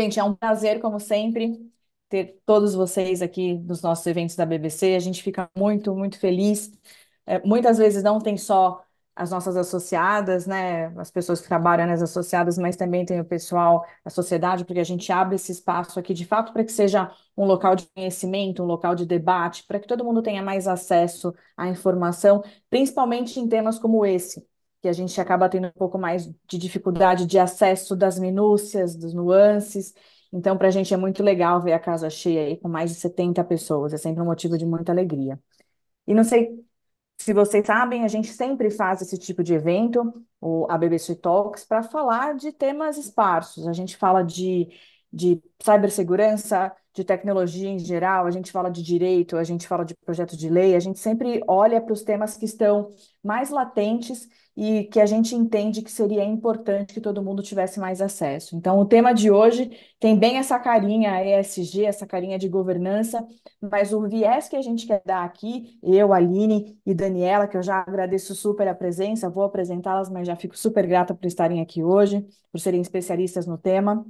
Gente, é um prazer, como sempre, ter todos vocês aqui nos nossos eventos da BBC. A gente fica muito, muito feliz. Muitas vezes não tem só as nossas associadas, né, as pessoas que trabalham nas associadas, mas também tem o pessoal da sociedade, porque a gente abre esse espaço aqui de fato para que seja um local de conhecimento, um local de debate, para que todo mundo tenha mais acesso à informação, principalmente em temas como esse, que a gente acaba tendo um pouco mais de dificuldade de acesso das minúcias, dos nuances. Então, para a gente é muito legal ver a casa cheia aí com mais de 70 pessoas. É sempre um motivo de muita alegria. E não sei se vocês sabem, a gente sempre faz esse tipo de evento, a BBC Talks, para falar de temas esparsos. A gente fala de cibersegurança, de tecnologia em geral, a gente fala de direito, a gente fala de projetos de lei, a gente sempre olha para os temas que estão mais latentes e que a gente entende que seria importante que todo mundo tivesse mais acesso. Então, o tema de hoje tem bem essa carinha ESG, essa carinha de governança, mas o viés que a gente quer dar aqui, eu, Aline e Daniela, que eu já agradeço super a presença, vou apresentá-las, mas já fico super grata por estarem aqui hoje, por serem especialistas no tema,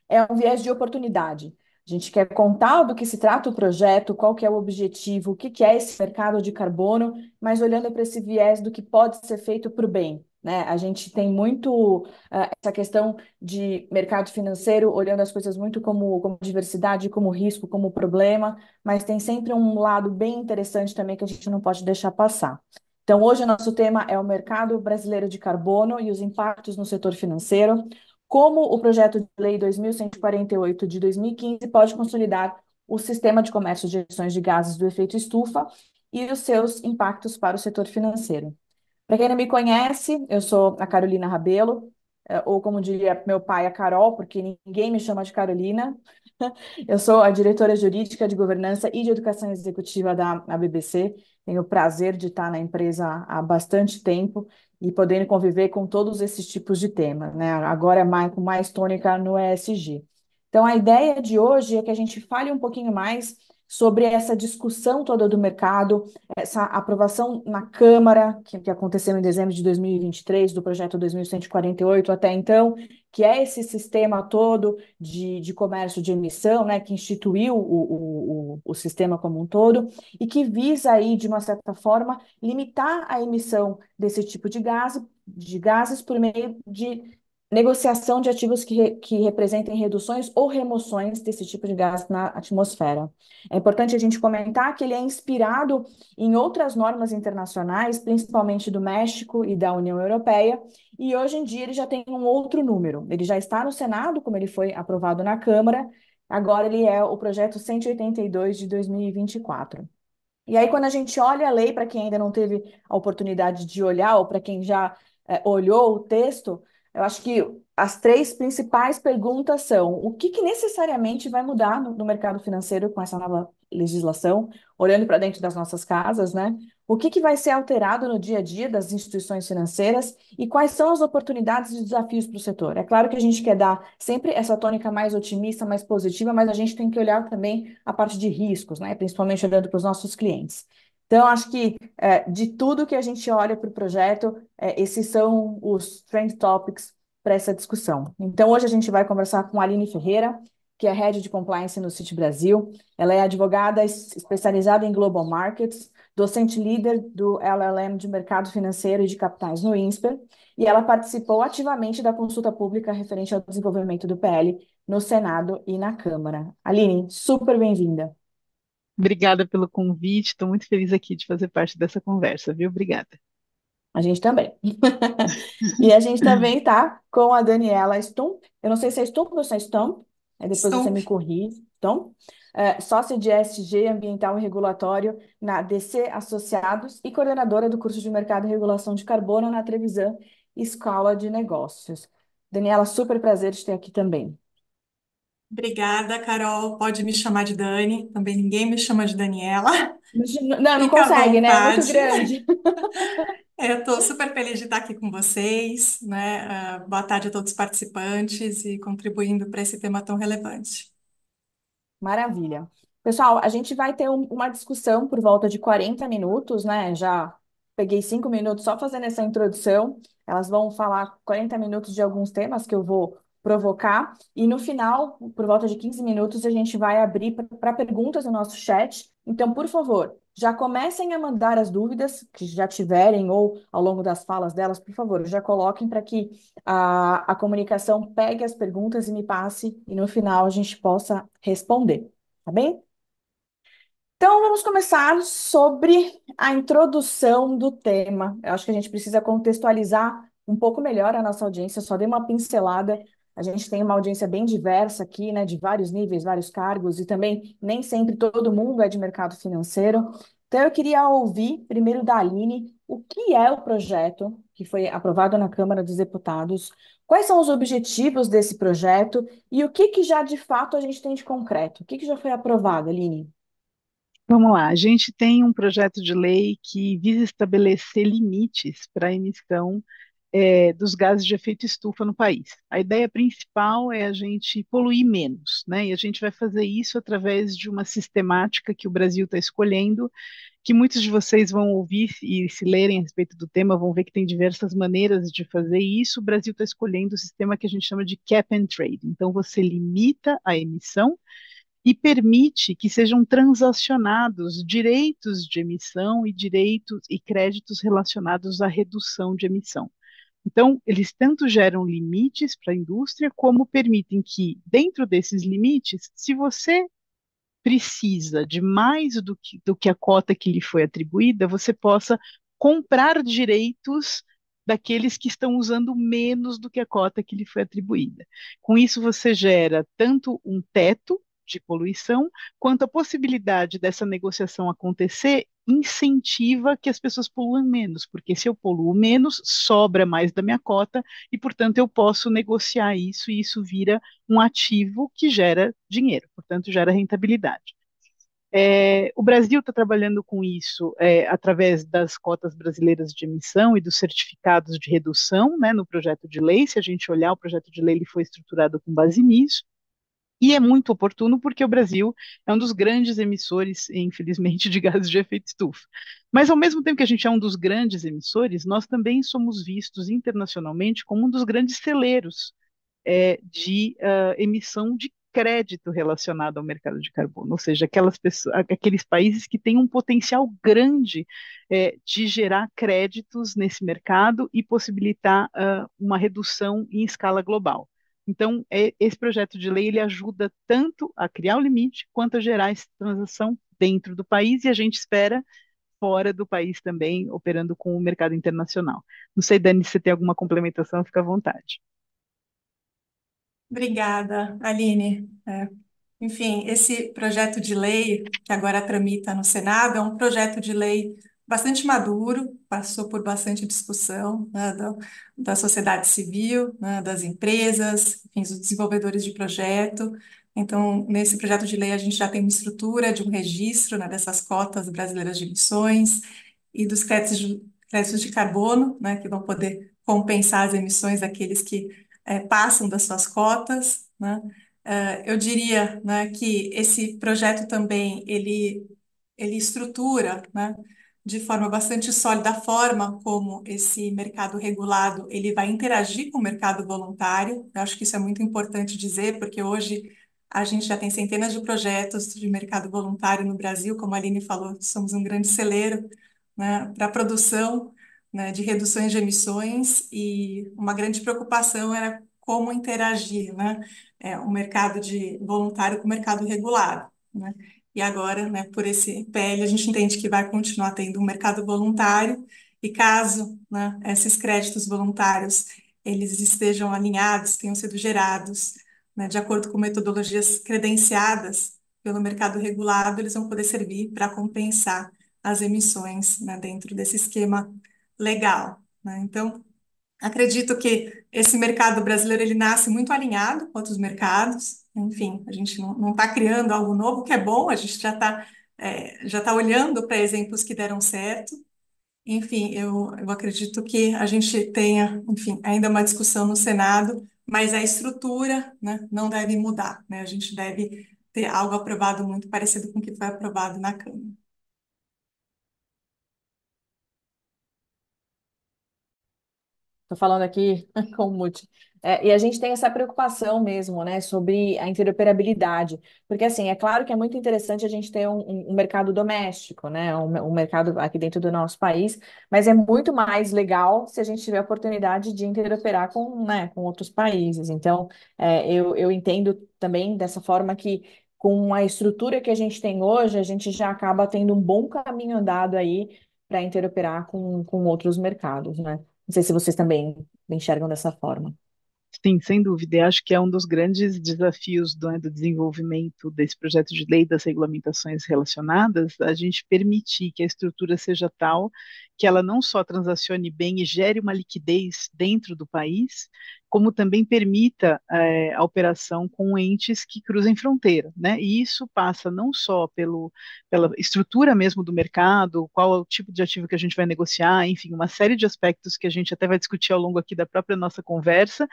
é um viés de oportunidade. A gente quer contar do que se trata o projeto, qual que é o objetivo, o que que é esse mercado de carbono, mas olhando para esse viés do que pode ser feito para o bem, né? A gente tem muito essa questão de mercado financeiro, olhando as coisas muito como diversidade, como risco, como problema, mas tem sempre um lado bem interessante também que a gente não pode deixar passar. Então, hoje o nosso tema é o mercado brasileiro de carbono e os impactos no setor financeiro, como o projeto de lei 2148 de 2015 pode consolidar o sistema de comércio de emissões de gases do efeito estufa e os seus impactos para o setor financeiro. Para quem não me conhece, eu sou a Carolina Rabelo, ou como diria meu pai, a Carol, porque ninguém me chama de Carolina. Eu sou a diretora jurídica de governança e de educação executiva da BBC. Tenho o prazer de estar na empresa há bastante tempo e podendo conviver com todos esses tipos de temas, né? Agora é mais, com mais tônica no ESG. Então, a ideia de hoje é que a gente fale um pouquinho mais sobre essa discussão toda do mercado, essa aprovação na Câmara, que aconteceu em dezembro de 2023, do projeto 2148 até então, que é esse sistema todo de comércio de emissão, né, que instituiu o sistema como um todo, e que visa aí, de uma certa forma, limitar a emissão desse tipo de gases por meio de negociação de ativos que representem reduções ou remoções desse tipo de gás na atmosfera. É importante a gente comentar que ele é inspirado em outras normas internacionais, principalmente do México e da União Europeia, e hoje em dia ele já tem um outro número. Ele já está no Senado, como ele foi aprovado na Câmara, agora ele é o projeto 182 de 2024. E aí, quando a gente olha a lei, para quem ainda não teve a oportunidade de olhar, ou para quem já olhou o texto, eu acho que as três principais perguntas são: o que que necessariamente vai mudar no mercado financeiro com essa nova legislação, olhando para dentro das nossas casas, né? O que que vai ser alterado no dia a dia das instituições financeiras e quais são as oportunidades e desafios para o setor? É claro que a gente quer dar sempre essa tônica mais otimista, mais positiva, mas a gente tem que olhar também a parte de riscos, né? Principalmente olhando para os nossos clientes. Então, acho que de tudo que a gente olha para o projeto, esses são os trend topics para essa discussão. Então, hoje a gente vai conversar com a Aline Ferreira, que é Head de Compliance no Citi Brasil. Ela é advogada especializada em Global Markets, docente líder do LLM de Mercado Financeiro e de Capitais no INSPER, e ela participou ativamente da consulta pública referente ao desenvolvimento do PL no Senado e na Câmara. Aline, super bem-vinda. Obrigada pelo convite, estou muito feliz aqui de fazer parte dessa conversa, viu? Obrigada. A gente também. E a gente também está com a Daniela Stump. Eu não sei se é Stump ou se é Stump, aí depois você Estou. me corrige. Stump, sócia de ESG Ambiental e Regulatório na DC Associados e coordenadora do curso de Mercado e Regulação de Carbono na Trevisan Escola de Negócios. Daniela, super prazer de ter aqui também. Obrigada, Carol. Pode me chamar de Dani. Também ninguém me chama de Daniela. Não, não Fica à consegue, né? É muito vontade. grande. Eu estou super feliz de estar aqui com vocês, né? Boa tarde a todos os participantes e contribuindo para esse tema tão relevante. Maravilha. Pessoal, a gente vai ter uma discussão por volta de 40 minutos, né? Já peguei 5 minutos só fazendo essa introdução. Elas vão falar 40 minutos de alguns temas que eu vou provocar. E no final, por volta de 15 minutos, a gente vai abrir para perguntas no nosso chat. Então, por favor, já comecem a mandar as dúvidas que já tiverem ou ao longo das falas delas, por favor, já coloquem para que a comunicação pegue as perguntas e me passe, e no final a gente possa responder, tá bem? Então, vamos começar sobre a introdução do tema. Eu acho que a gente precisa contextualizar um pouco melhor a nossa audiência, só dei uma pincelada. A gente tem uma audiência bem diversa aqui, né, de vários níveis, vários cargos, e também nem sempre todo mundo é de mercado financeiro. Então, eu queria ouvir primeiro da Aline o que é o projeto que foi aprovado na Câmara dos Deputados, quais são os objetivos desse projeto e o que que já de fato a gente tem de concreto, o que que já foi aprovado, Aline? Vamos lá, a gente tem um projeto de lei que visa estabelecer limites para a emissão dos gases de efeito estufa no país. A ideia principal é a gente poluir menos, né? E a gente vai fazer isso através de uma sistemática que o Brasil está escolhendo, que muitos de vocês vão ouvir e se lerem a respeito do tema, vão ver que tem diversas maneiras de fazer isso. O Brasil está escolhendo o sistema que a gente chama de cap and trade. Então, você limita a emissão e permite que sejam transacionados direitos de emissão e direitos e créditos relacionados à redução de emissão. Então, eles tanto geram limites para a indústria, como permitem que, dentro desses limites, se você precisa de mais do que a cota que lhe foi atribuída, você possa comprar direitos daqueles que estão usando menos do que a cota que lhe foi atribuída. Com isso, você gera tanto um teto de poluição, quanto a possibilidade dessa negociação acontecer incentiva que as pessoas poluam menos, porque se eu poluo menos, sobra mais da minha cota e, portanto, eu posso negociar isso e isso vira um ativo que gera dinheiro, portanto, gera rentabilidade. O Brasil está trabalhando com isso através das cotas brasileiras de emissão e dos certificados de redução, né, no projeto de lei. Se a gente olhar, o projeto de lei ele foi estruturado com base nisso. E é muito oportuno porque o Brasil é um dos grandes emissores, infelizmente, de gases de efeito estufa. Mas, ao mesmo tempo que a gente é um dos grandes emissores, nós também somos vistos internacionalmente como um dos grandes celeiros de emissão de crédito relacionado ao mercado de carbono, ou seja, aqueles países que têm um potencial grande de gerar créditos nesse mercado e possibilitar uma redução em escala global. Então, esse projeto de lei ele ajuda tanto a criar o limite quanto a gerar essa transação dentro do país e a gente espera fora do país também, operando com o mercado internacional. Não sei, Dani, se você tem alguma complementação, fica à vontade. Obrigada, Aline. Enfim, esse projeto de lei que agora tramita no Senado é um projeto de lei bastante maduro, passou por bastante discussão, né, da sociedade civil, né, das empresas, enfim, dos desenvolvedores de projeto. Então, nesse projeto de lei, a gente já tem uma estrutura de um registro, né, dessas cotas brasileiras de emissões e dos créditos de carbono, né, que vão poder compensar as emissões daqueles que passam das suas cotas, né? Eu diria, né, que esse projeto também ele estrutura, né, de forma bastante sólida a forma como esse mercado regulado ele vai interagir com o mercado voluntário. Eu acho que isso é muito importante dizer, porque hoje a gente já tem centenas de projetos de mercado voluntário no Brasil, como a Aline falou, somos um grande celeiro, né, para a produção, né, de reduções de emissões e uma grande preocupação era como interagir, né, o mercado de voluntário com o mercado regulado, né? E agora, né, por esse PL, a gente entende que vai continuar tendo um mercado voluntário e caso, né, esses créditos voluntários eles estejam alinhados, tenham sido gerados, né, de acordo com metodologias credenciadas pelo mercado regulado, eles vão poder servir para compensar as emissões, né, dentro desse esquema legal, né? Então, acredito que esse mercado brasileiro ele nasce muito alinhado com outros mercados. Enfim, a gente não está criando algo novo, que é bom, a gente já tá olhando para exemplos que deram certo. Enfim, eu acredito que a gente tenha, enfim, ainda uma discussão no Senado, mas a estrutura, né, não deve mudar, né? A gente deve ter algo aprovado muito parecido com o que foi aprovado na Câmara. Estou falando aqui com o Muti. E a gente tem essa preocupação mesmo, né, sobre a interoperabilidade, porque assim, é claro que é muito interessante a gente ter um mercado doméstico, né, um mercado aqui dentro do nosso país, mas é muito mais legal se a gente tiver a oportunidade de interoperar com, né, com outros países. Então, eu entendo também dessa forma que com a estrutura que a gente tem hoje, a gente já acaba tendo um bom caminho andado aí para interoperar com outros mercados, né? Não sei se vocês também enxergam dessa forma. Sim, sem dúvida. Eu acho que é um dos grandes desafios do desenvolvimento desse projeto de lei das regulamentações relacionadas, a gente permitir que a estrutura seja tal que ela não só transacione bem e gere uma liquidez dentro do país, como também permita a operação com entes que cruzem fronteira, né? E isso passa não só pela estrutura mesmo do mercado, qual é o tipo de ativo que a gente vai negociar, enfim, uma série de aspectos que a gente até vai discutir ao longo aqui da própria nossa conversa,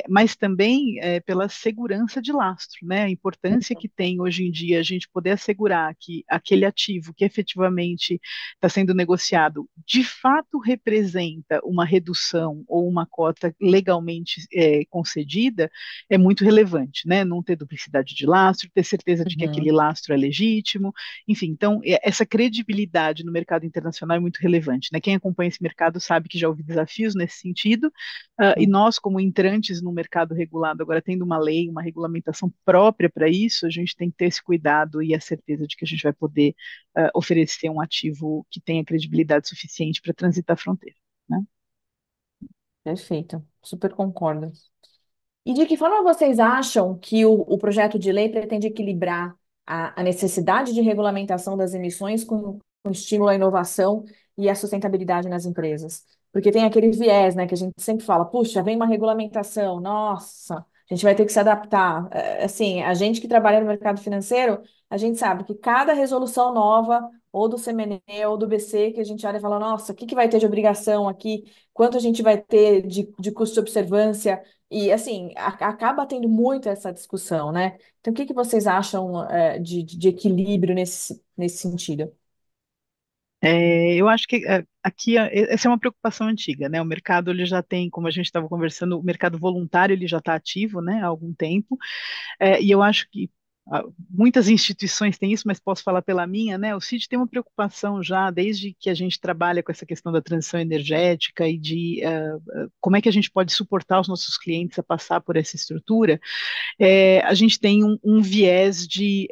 mas também pela segurança de lastro, né? A importância que tem hoje em dia a gente poder assegurar que aquele ativo que efetivamente está sendo negociado de fato representa uma redução ou uma cota legalmente concedida é muito relevante, né? Não ter duplicidade de lastro, ter certeza de que aquele Uhum. lastro é legítimo, enfim. Então, essa credibilidade no mercado internacional é muito relevante, né? Quem acompanha esse mercado sabe que já houve desafios nesse sentido. E nós, como entrantes no mercado regulado, agora tendo uma lei, uma regulamentação própria para isso, a gente tem que ter esse cuidado e a certeza de que a gente vai poder oferecer um ativo que tenha credibilidade suficiente para transitar a fronteira, né? Perfeito, super concordo. E de que forma vocês acham que o projeto de lei pretende equilibrar a necessidade de regulamentação das emissões com estímulo à inovação e à sustentabilidade nas empresas? Porque tem aquele viés, né, que a gente sempre fala, puxa, vem uma regulamentação, nossa, a gente vai ter que se adaptar. Assim, a gente que trabalha no mercado financeiro, a gente sabe que cada resolução nova, ou do CMN ou do BC, que a gente olha e fala, nossa, o que que vai ter de obrigação aqui? Quanto a gente vai ter de custo de observância? E, assim, acaba tendo muito essa discussão, né? Então, o que que vocês acham, de equilíbrio nesse sentido? Eu acho que aqui essa é uma preocupação antiga, né? O mercado ele já tem, como a gente estava conversando, o mercado voluntário ele já está ativo, né, há algum tempo. E eu acho que muitas instituições têm isso, mas posso falar pela minha, né? O CID tem uma preocupação já desde que a gente trabalha com essa questão da transição energética e de como é que a gente pode suportar os nossos clientes a passar por essa estrutura. A gente tem um viés de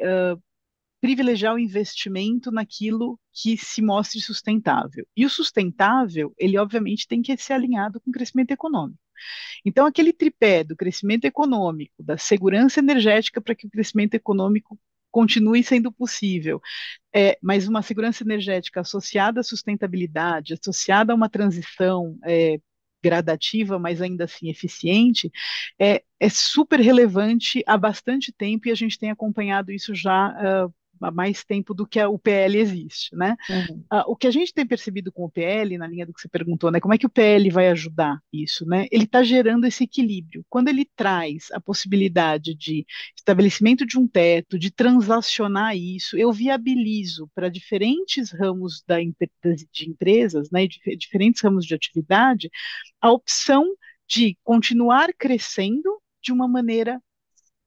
privilegiar o investimento naquilo que se mostre sustentável. E o sustentável, ele obviamente tem que ser alinhado com o crescimento econômico. Então, aquele tripé do crescimento econômico, da segurança energética para que o crescimento econômico continue sendo possível, mas uma segurança energética associada à sustentabilidade, associada a uma transição gradativa, mas ainda assim eficiente, é super relevante há bastante tempo e a gente tem acompanhado isso já há mais tempo do que o PL existe, né? Uhum. O que a gente tem percebido com o PL, na linha do que você perguntou, né? Como é que o PL vai ajudar isso, né? Ele está gerando esse equilíbrio. Quando ele traz a possibilidade de estabelecimento de um teto, de transacionar isso, eu viabilizo para diferentes ramos de empresas, né? Diferentes ramos de atividade, a opção de continuar crescendo de uma maneira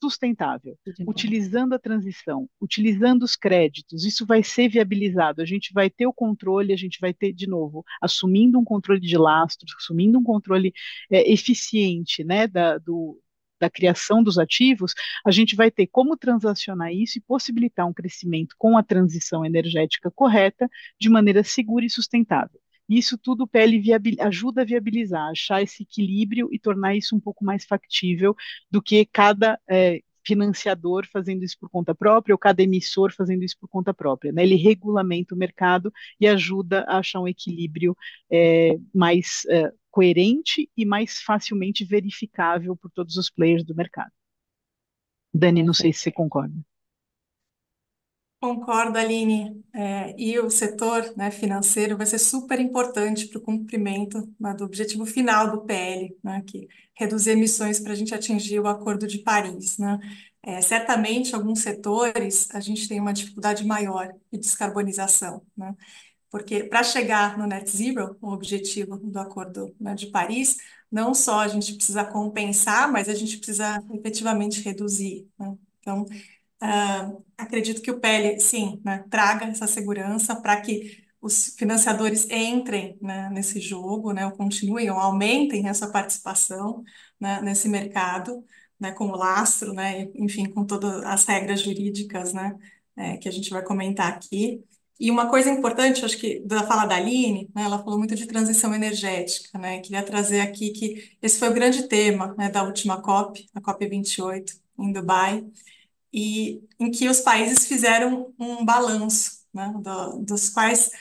sustentável, utilizando a transição, utilizando os créditos, isso vai ser viabilizado. A gente vai ter o controle, a gente vai ter, de novo, assumindo um controle de lastros, assumindo um controle eficiente, né, da criação dos ativos, a gente vai ter como transacionar isso e possibilitar um crescimento com a transição energética correta, de maneira segura e sustentável. Isso tudo o PL ajuda a viabilizar, achar esse equilíbrio e tornar isso um pouco mais factível do que cada financiador fazendo isso por conta própria ou cada emissor fazendo isso por conta própria, né? Ele regulamenta o mercado e ajuda a achar um equilíbrio mais coerente e mais facilmente verificável por todos os players do mercado. Dani, não sei se Perfeito. você concorda. Concordo, Aline. E o setor, né, financeiro vai ser super importante para o cumprimento, né, do objetivo final do PL, né, que é reduzir emissões para a gente atingir o Acordo de Paris, né? Certamente, alguns setores a gente tem uma dificuldade maior de descarbonização, né? Porque para chegar no net zero, o objetivo do Acordo, né, de Paris, não só a gente precisa compensar, mas a gente precisa efetivamente reduzir, né? Então, acredito que o PL, sim, né, traga essa segurança para que os financiadores entrem, né, nesse jogo, né, ou continuem, ou aumentem essa participação, né, nesse mercado, né, com o lastro, né, enfim, com todas as regras jurídicas, né, que a gente vai comentar aqui. E uma coisa importante, acho que da fala da Aline, né, ela falou muito de transição energética, né, queria trazer aqui que esse foi o grande tema, né, da última COP, a COP 28, em Dubai, e em que os países fizeram um balanço, né, dos quais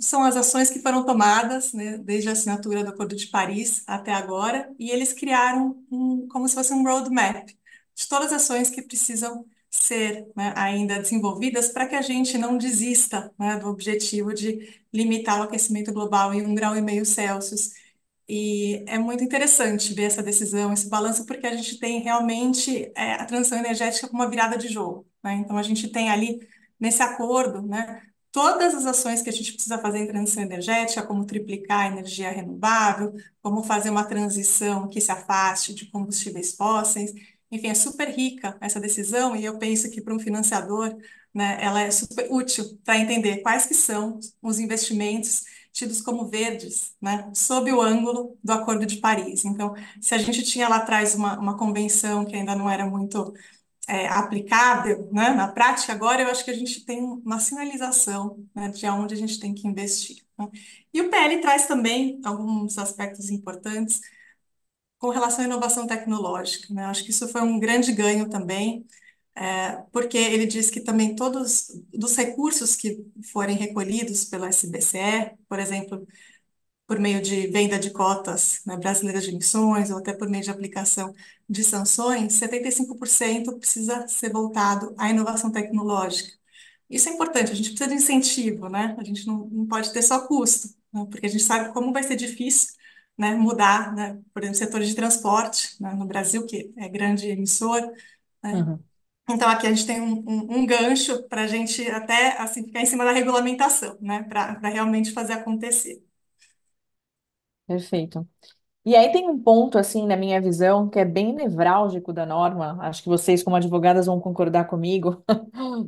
são as ações que foram tomadas, né, desde a assinatura do Acordo de Paris até agora, e eles criaram como se fosse um roadmap de todas as ações que precisam ser, né, ainda desenvolvidas para que a gente não desista, né, do objetivo de limitar o aquecimento global em 1,5 graus Celsius. E é muito interessante ver essa decisão, esse balanço, porque a gente tem realmente a transição energética como uma virada de jogo, né? Então, a gente tem ali, nesse acordo, né, todas as ações que a gente precisa fazer em transição energética, como triplicar a energia renovável, como fazer uma transição que se afaste de combustíveis fósseis. Enfim, é super rica essa decisão e eu penso que para um financiador, né, ela é super útil para entender quais que são os investimentos tidos como verdes, né, sob o ângulo do Acordo de Paris. Então, se a gente tinha lá atrás uma convenção que ainda não era muito aplicável, né, na prática, agora eu acho que a gente tem uma sinalização, né, de onde a gente tem que investir, né? E o PL traz também alguns aspectos importantes com relação à inovação tecnológica, né? Acho que isso foi um grande ganho também, porque ele diz que também todos dos recursos que forem recolhidos pelo SBCE, por exemplo, por meio de venda de cotas, né, brasileiras de emissões, ou até por meio de aplicação de sanções, 75% precisa ser voltado à inovação tecnológica. Isso é importante, a gente precisa de incentivo, né? A gente não pode ter só custo, né? Porque a gente sabe como vai ser difícil, né, mudar, né, por exemplo, setores de transporte, né, no Brasil, que é grande emissor, né? Uhum. Então, aqui a gente tem um gancho para a gente até assim, ficar em cima da regulamentação, né, para realmente fazer acontecer. Perfeito. E aí tem um ponto, assim, na minha visão, que é bem nevrálgico da norma. Acho que vocês, como advogadas, vão concordar comigo.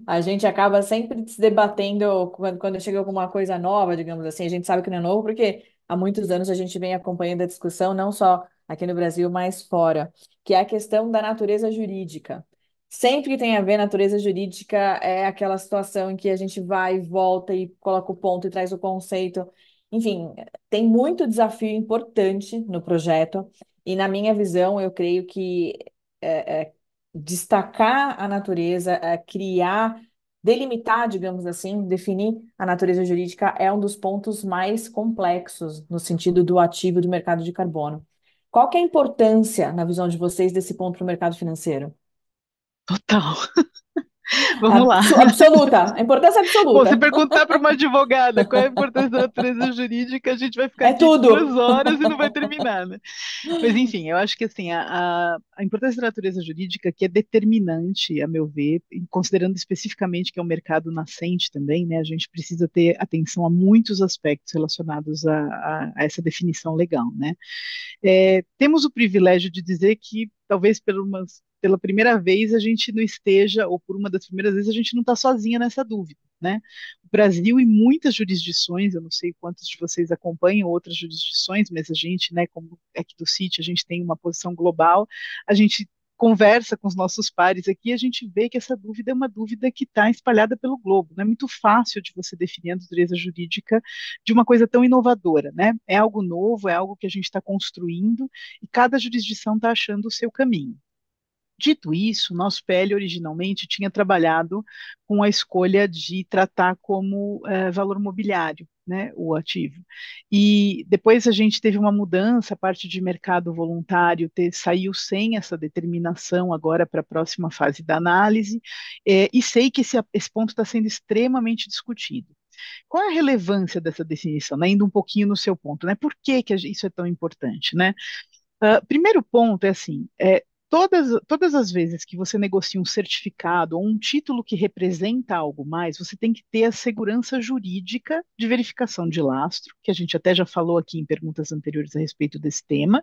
A gente acaba sempre se debatendo quando chega alguma coisa nova, digamos assim. A gente sabe que não é novo, porque há muitos anos a gente vem acompanhando a discussão, não só aqui no Brasil, mas fora, que é a questão da natureza jurídica. Sempre que tem a ver natureza jurídica, é aquela situação em que a gente vai e volta e coloca o ponto e traz o conceito. Enfim, tem muito desafio importante no projeto, e na minha visão, eu creio que destacar a natureza, criar, delimitar, digamos assim, definir a natureza jurídica é um dos pontos mais complexos no sentido do ativo do mercado de carbono. Qual que é a importância, na visão de vocês, desse ponto para o mercado financeiro? Total. Vamos lá. Absoluta, a importância Bom, se absoluta. perguntar para uma advogada qual é a importância da natureza jurídica, a gente vai ficar É aqui 2 tudo. horas e não vai terminar, né? Mas, enfim, eu acho que assim, a importância da natureza jurídica, que é determinante, a meu ver, e considerando especificamente que é um mercado nascente também, né, a gente precisa ter atenção a muitos aspectos relacionados a essa definição legal, né? Temos o privilégio de dizer que talvez pela primeira vez a gente não esteja, ou por uma das primeiras vezes, a gente não está sozinha nessa dúvida, né? O Brasil e muitas jurisdições, eu não sei quantos de vocês acompanham outras jurisdições, mas a gente, né, como aqui do Citi, a gente tem uma posição global, a gente conversa com os nossos pares aqui, a gente vê que essa dúvida é uma dúvida que está espalhada pelo globo. Não é muito fácil de você definir a natureza jurídica de uma coisa tão inovadora, né? É algo novo, é algo que a gente está construindo e cada jurisdição está achando o seu caminho. Dito isso, nosso PL originalmente tinha trabalhado com a escolha de tratar como valor mobiliário, né, o ativo. E depois a gente teve uma mudança, a parte de mercado voluntário saiu sem essa determinação agora para a próxima fase da análise, e sei que esse ponto está sendo extremamente discutido. Qual é a relevância dessa definição, né? Indo um pouquinho no seu ponto, né? Por que isso é tão importante, né? Primeiro ponto é assim, todas as vezes que você negocia um certificado ou um título que representa algo mais, você tem que ter a segurança jurídica de verificação de lastro, que a gente até já falou aqui em perguntas anteriores a respeito desse tema,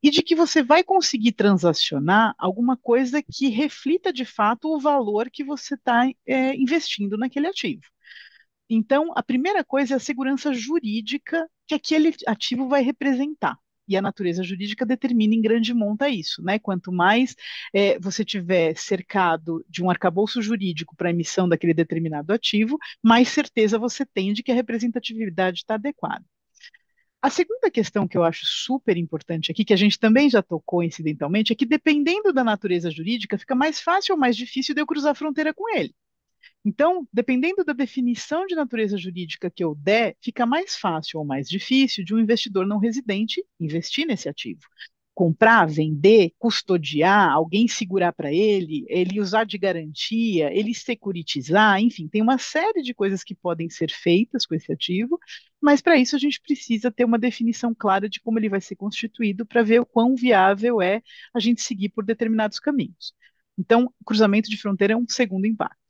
e de que você vai conseguir transacionar alguma coisa que reflita de fato o valor que você está investindo naquele ativo. Então, a primeira coisa é a segurança jurídica que aquele ativo vai representar. E a natureza jurídica determina em grande monta isso, né? Quanto mais você tiver cercado de um arcabouço jurídico para a emissão daquele determinado ativo, mais certeza você tem de que a representatividade está adequada. A segunda questão que eu acho super importante aqui, que a gente também já tocou incidentalmente, é que dependendo da natureza jurídica, fica mais fácil ou mais difícil de eu cruzar a fronteira com ele. Então, dependendo da definição de natureza jurídica que eu der, fica mais fácil ou mais difícil de um investidor não residente investir nesse ativo. Comprar, vender, custodiar, alguém segurar para ele usar de garantia, ele securitizar, enfim, tem uma série de coisas que podem ser feitas com esse ativo, mas para isso a gente precisa ter uma definição clara de como ele vai ser constituído para ver o quão viável é a gente seguir por determinados caminhos. Então, o cruzamento de fronteira é um segundo impacto.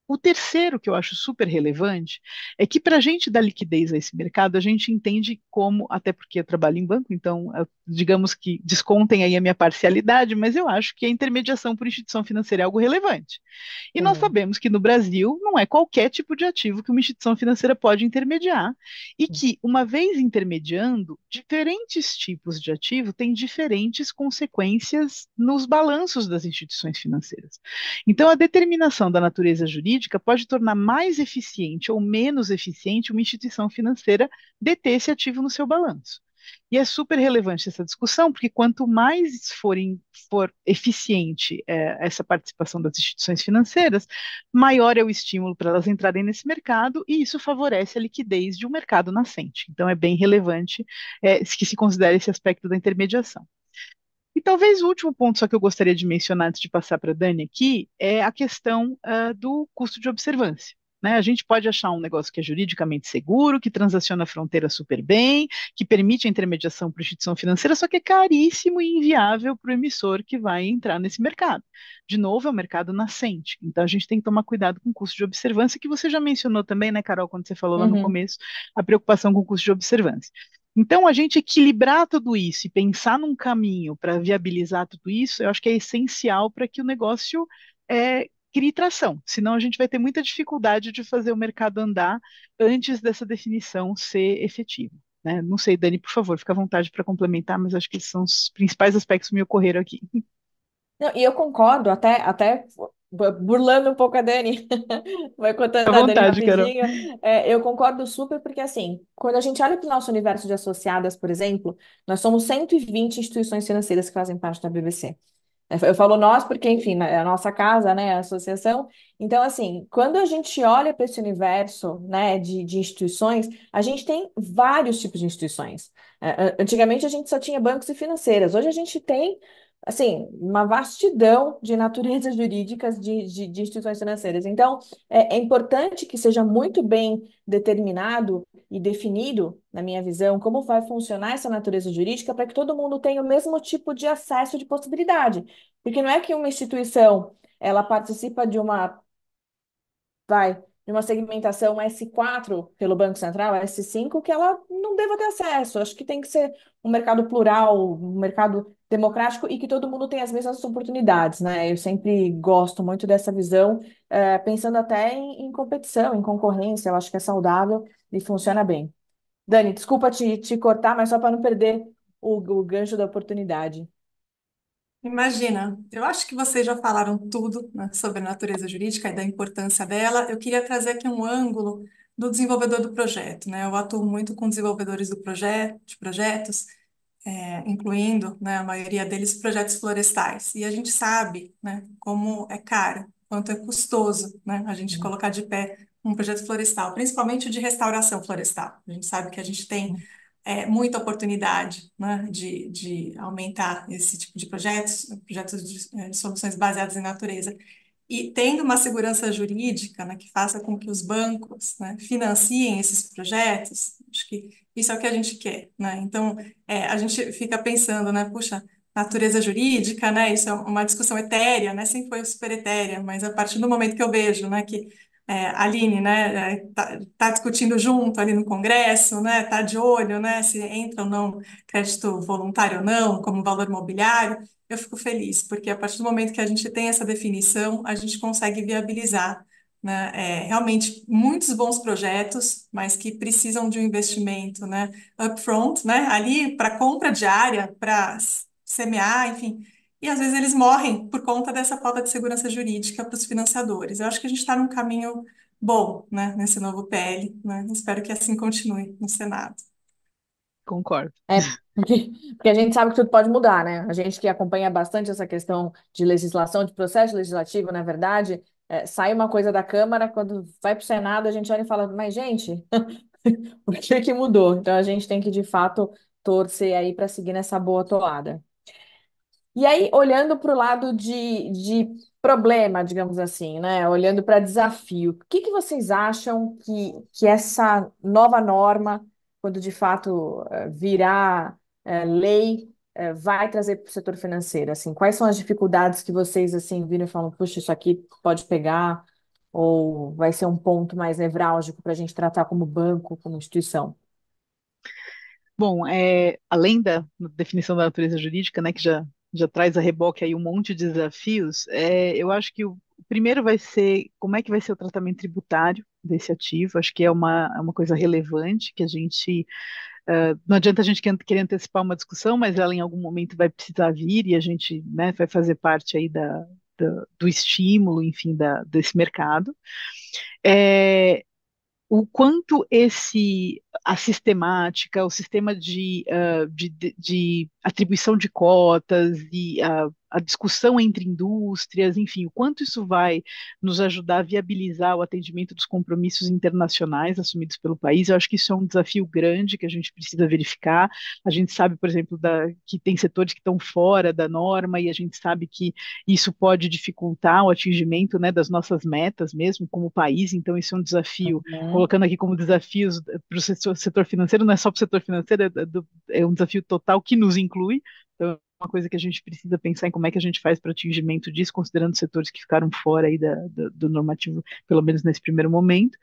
O terceiro, que eu acho super relevante, é que para a gente dar liquidez a esse mercado, a gente entende como, até porque eu trabalho em banco, então, digamos que descontem aí a minha parcialidade, mas eu acho que a intermediação por instituição financeira é algo relevante. E nós Sim. sabemos que no Brasil não é qualquer tipo de ativo que uma instituição financeira pode intermediar, e que, uma vez intermediando, diferentes tipos de ativo têm diferentes consequências nos balanços das instituições financeiras. Então, a determinação da natureza jurídica pode tornar mais eficiente ou menos eficiente uma instituição financeira deter esse ativo no seu balanço. E é super relevante essa discussão, porque quanto mais for eficiente essa participação das instituições financeiras, maior é o estímulo para elas entrarem nesse mercado, e isso favorece a liquidez de um mercado nascente. Então, é bem relevante que se considere esse aspecto da intermediação. E talvez o último ponto só que eu gostaria de mencionar antes de passar para a Dani aqui é a questão do custo de observância. Né? A gente pode achar um negócio que é juridicamente seguro, que transaciona a fronteira super bem, que permite a intermediação para a instituição financeira, só que é caríssimo e inviável para o emissor que vai entrar nesse mercado. De novo, é um mercado nascente, então a gente tem que tomar cuidado com o custo de observância, que você já mencionou também, né, Carol, quando você falou lá no Uhum. começo, a preocupação com o custo de observância. Então, a gente equilibrar tudo isso e pensar num caminho para viabilizar tudo isso, eu acho que é essencial para que o negócio crie tração. Senão, a gente vai ter muita dificuldade de fazer o mercado andar antes dessa definição ser efetiva. Né? Não sei, Dani, por favor, fica à vontade para complementar, mas acho que esses são os principais aspectos que me ocorreram aqui. Não, e eu concordo, até burlando um pouco a Dani, vai À contando a Dani vontade, Carol. rapidinho. Eu concordo super, porque assim, quando a gente olha para o nosso universo de associadas, por exemplo, nós somos 120 instituições financeiras que fazem parte da BBC. Eu falo nós porque, enfim, é a nossa casa, né, a associação. Então, assim, quando a gente olha para esse universo, né, de instituições, a gente tem vários tipos de instituições. Antigamente a gente só tinha bancos e financeiras. Hoje a gente tem, assim, uma vastidão de naturezas jurídicas de instituições financeiras. Então, é importante que seja muito bem determinado e definido, na minha visão, como vai funcionar essa natureza jurídica para que todo mundo tenha o mesmo tipo de acesso de possibilidade. Porque não é que uma instituição ela participa de uma segmentação S4 pelo Banco Central, S5, que ela não deva ter acesso. Acho que tem que ser um mercado plural, um mercado democrático e que todo mundo tenha as mesmas oportunidades, né? Eu sempre gosto muito dessa visão, pensando até em competição, em concorrência. Eu acho que é saudável e funciona bem. Dani, desculpa te cortar, mas só para não perder o gancho da oportunidade. Imagina, eu acho que vocês já falaram tudo, né, sobre a natureza jurídica e da importância dela. Eu queria trazer aqui um ângulo do desenvolvedor do projeto, né? Eu atuo muito com desenvolvedores de projetos, incluindo, né, a maioria deles projetos florestais. E a gente sabe, né, como é caro, quanto é custoso, né, a gente Uhum. colocar de pé um projeto florestal, principalmente o de restauração florestal. A gente sabe que a gente tem muita oportunidade, né, de aumentar esse tipo de projetos, projetos de soluções baseadas em natureza. E tendo uma segurança jurídica, né, que faça com que os bancos, né, financiem esses projetos, acho que isso é o que a gente quer, né? Então, a gente fica pensando, né, puxa, natureza jurídica, né? Isso é uma discussão etérea, né? Sempre foi super etérea, mas a partir do momento que eu vejo, né, que a Aline, né, tá discutindo junto ali no Congresso, né, tá de olho, né, se entra ou não crédito voluntário ou não, como valor mobiliário, eu fico feliz, porque a partir do momento que a gente tem essa definição, a gente consegue viabilizar, né, realmente muitos bons projetos, mas que precisam de um investimento, né, upfront, né, ali para compra diária, para semear, enfim. E às vezes eles morrem por conta dessa falta de segurança jurídica para os financiadores. Eu acho que a gente está num caminho bom, né, nesse novo PL, né? Espero que assim continue no Senado. Concordo. É, porque a gente sabe que tudo pode mudar, né? A gente que acompanha bastante essa questão de legislação, de processo legislativo, na verdade, sai uma coisa da Câmara, quando vai para o Senado, a gente olha e fala, mas, gente, por que que mudou? Então a gente tem que, de fato, torcer aí para seguir nessa boa toada. E aí, olhando para o lado de problema, digamos assim, né? Olhando para desafio, o que que vocês acham que essa nova norma, quando de fato virar lei, vai trazer para o setor financeiro? Assim, quais são as dificuldades que vocês assim viram e falam, puxa, isso aqui pode pegar, ou vai ser um ponto mais nevrálgico para a gente tratar como banco, como instituição? Bom, além da definição da natureza jurídica, né, que já traz a reboque aí um monte de desafios, eu acho que o primeiro vai ser como é que vai ser o tratamento tributário desse ativo. Acho que é uma coisa relevante que a gente não adianta a gente querer antecipar uma discussão, mas ela em algum momento vai precisar vir e a gente, né, vai fazer parte aí do estímulo, enfim, desse mercado. É, o quanto a sistemática, o sistema de atribuição de cotas e a discussão entre indústrias, enfim, o quanto isso vai nos ajudar a viabilizar o atendimento dos compromissos internacionais assumidos pelo país. Eu acho que isso é um desafio grande que a gente precisa verificar. A gente sabe, por exemplo, que tem setores que estão fora da norma e a gente sabe que isso pode dificultar o atingimento, né, das nossas metas mesmo como país. Então, isso é um desafio Uhum. colocando aqui como desafios para o setor financeiro, não é só para o setor financeiro, é um desafio total que nos inclui. Então, é uma coisa que a gente precisa pensar em como é que a gente faz para atingimento disso, considerando setores que ficaram fora aí do normativo, pelo menos nesse primeiro momento.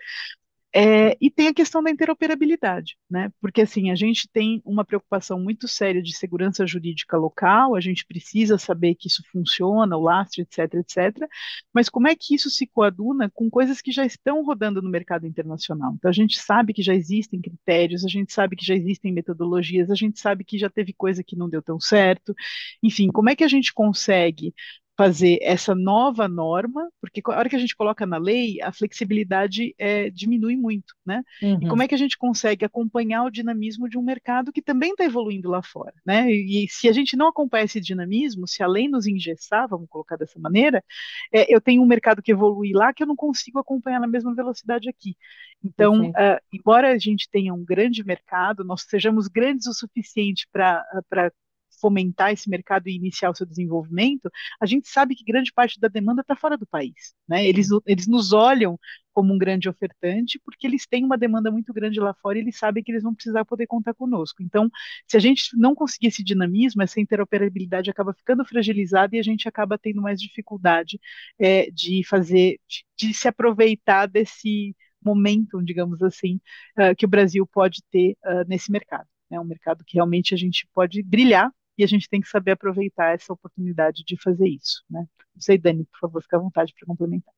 E tem a questão da interoperabilidade, né? Porque assim, a gente tem uma preocupação muito séria de segurança jurídica local, a gente precisa saber que isso funciona, o lastro, etc, etc. Mas como é que isso se coaduna com coisas que já estão rodando no mercado internacional? Então a gente sabe que já existem critérios, a gente sabe que já existem metodologias, a gente sabe que já teve coisa que não deu tão certo. Enfim, como é que a gente consegue fazer essa nova norma, porque a hora que a gente coloca na lei, a flexibilidade diminui muito, né? E como Uhum. é que a gente consegue acompanhar o dinamismo de um mercado que também está evoluindo lá fora, né? E se a gente não acompanha esse dinamismo, se a lei nos engessar, vamos colocar dessa maneira, eu tenho um mercado que evolui lá que eu não consigo acompanhar na mesma velocidade aqui. Então, Perfeito. embora a gente tenha um grande mercado, nós sejamos grandes o suficiente para fomentar esse mercado e iniciar o seu desenvolvimento, a gente sabe que grande parte da demanda está fora do país, né? Eles nos olham como um grande ofertante porque eles têm uma demanda muito grande lá fora e eles sabem que eles vão precisar poder contar conosco. Então, se a gente não conseguir esse dinamismo, essa interoperabilidade acaba ficando fragilizada e a gente acaba tendo mais dificuldade de se aproveitar desse momento, digamos assim, que o Brasil pode ter nesse mercado. É um mercado que realmente a gente pode brilhar e a gente tem que saber aproveitar essa oportunidade de fazer isso, né? Não sei, Dani, por favor, fica à vontade para complementar.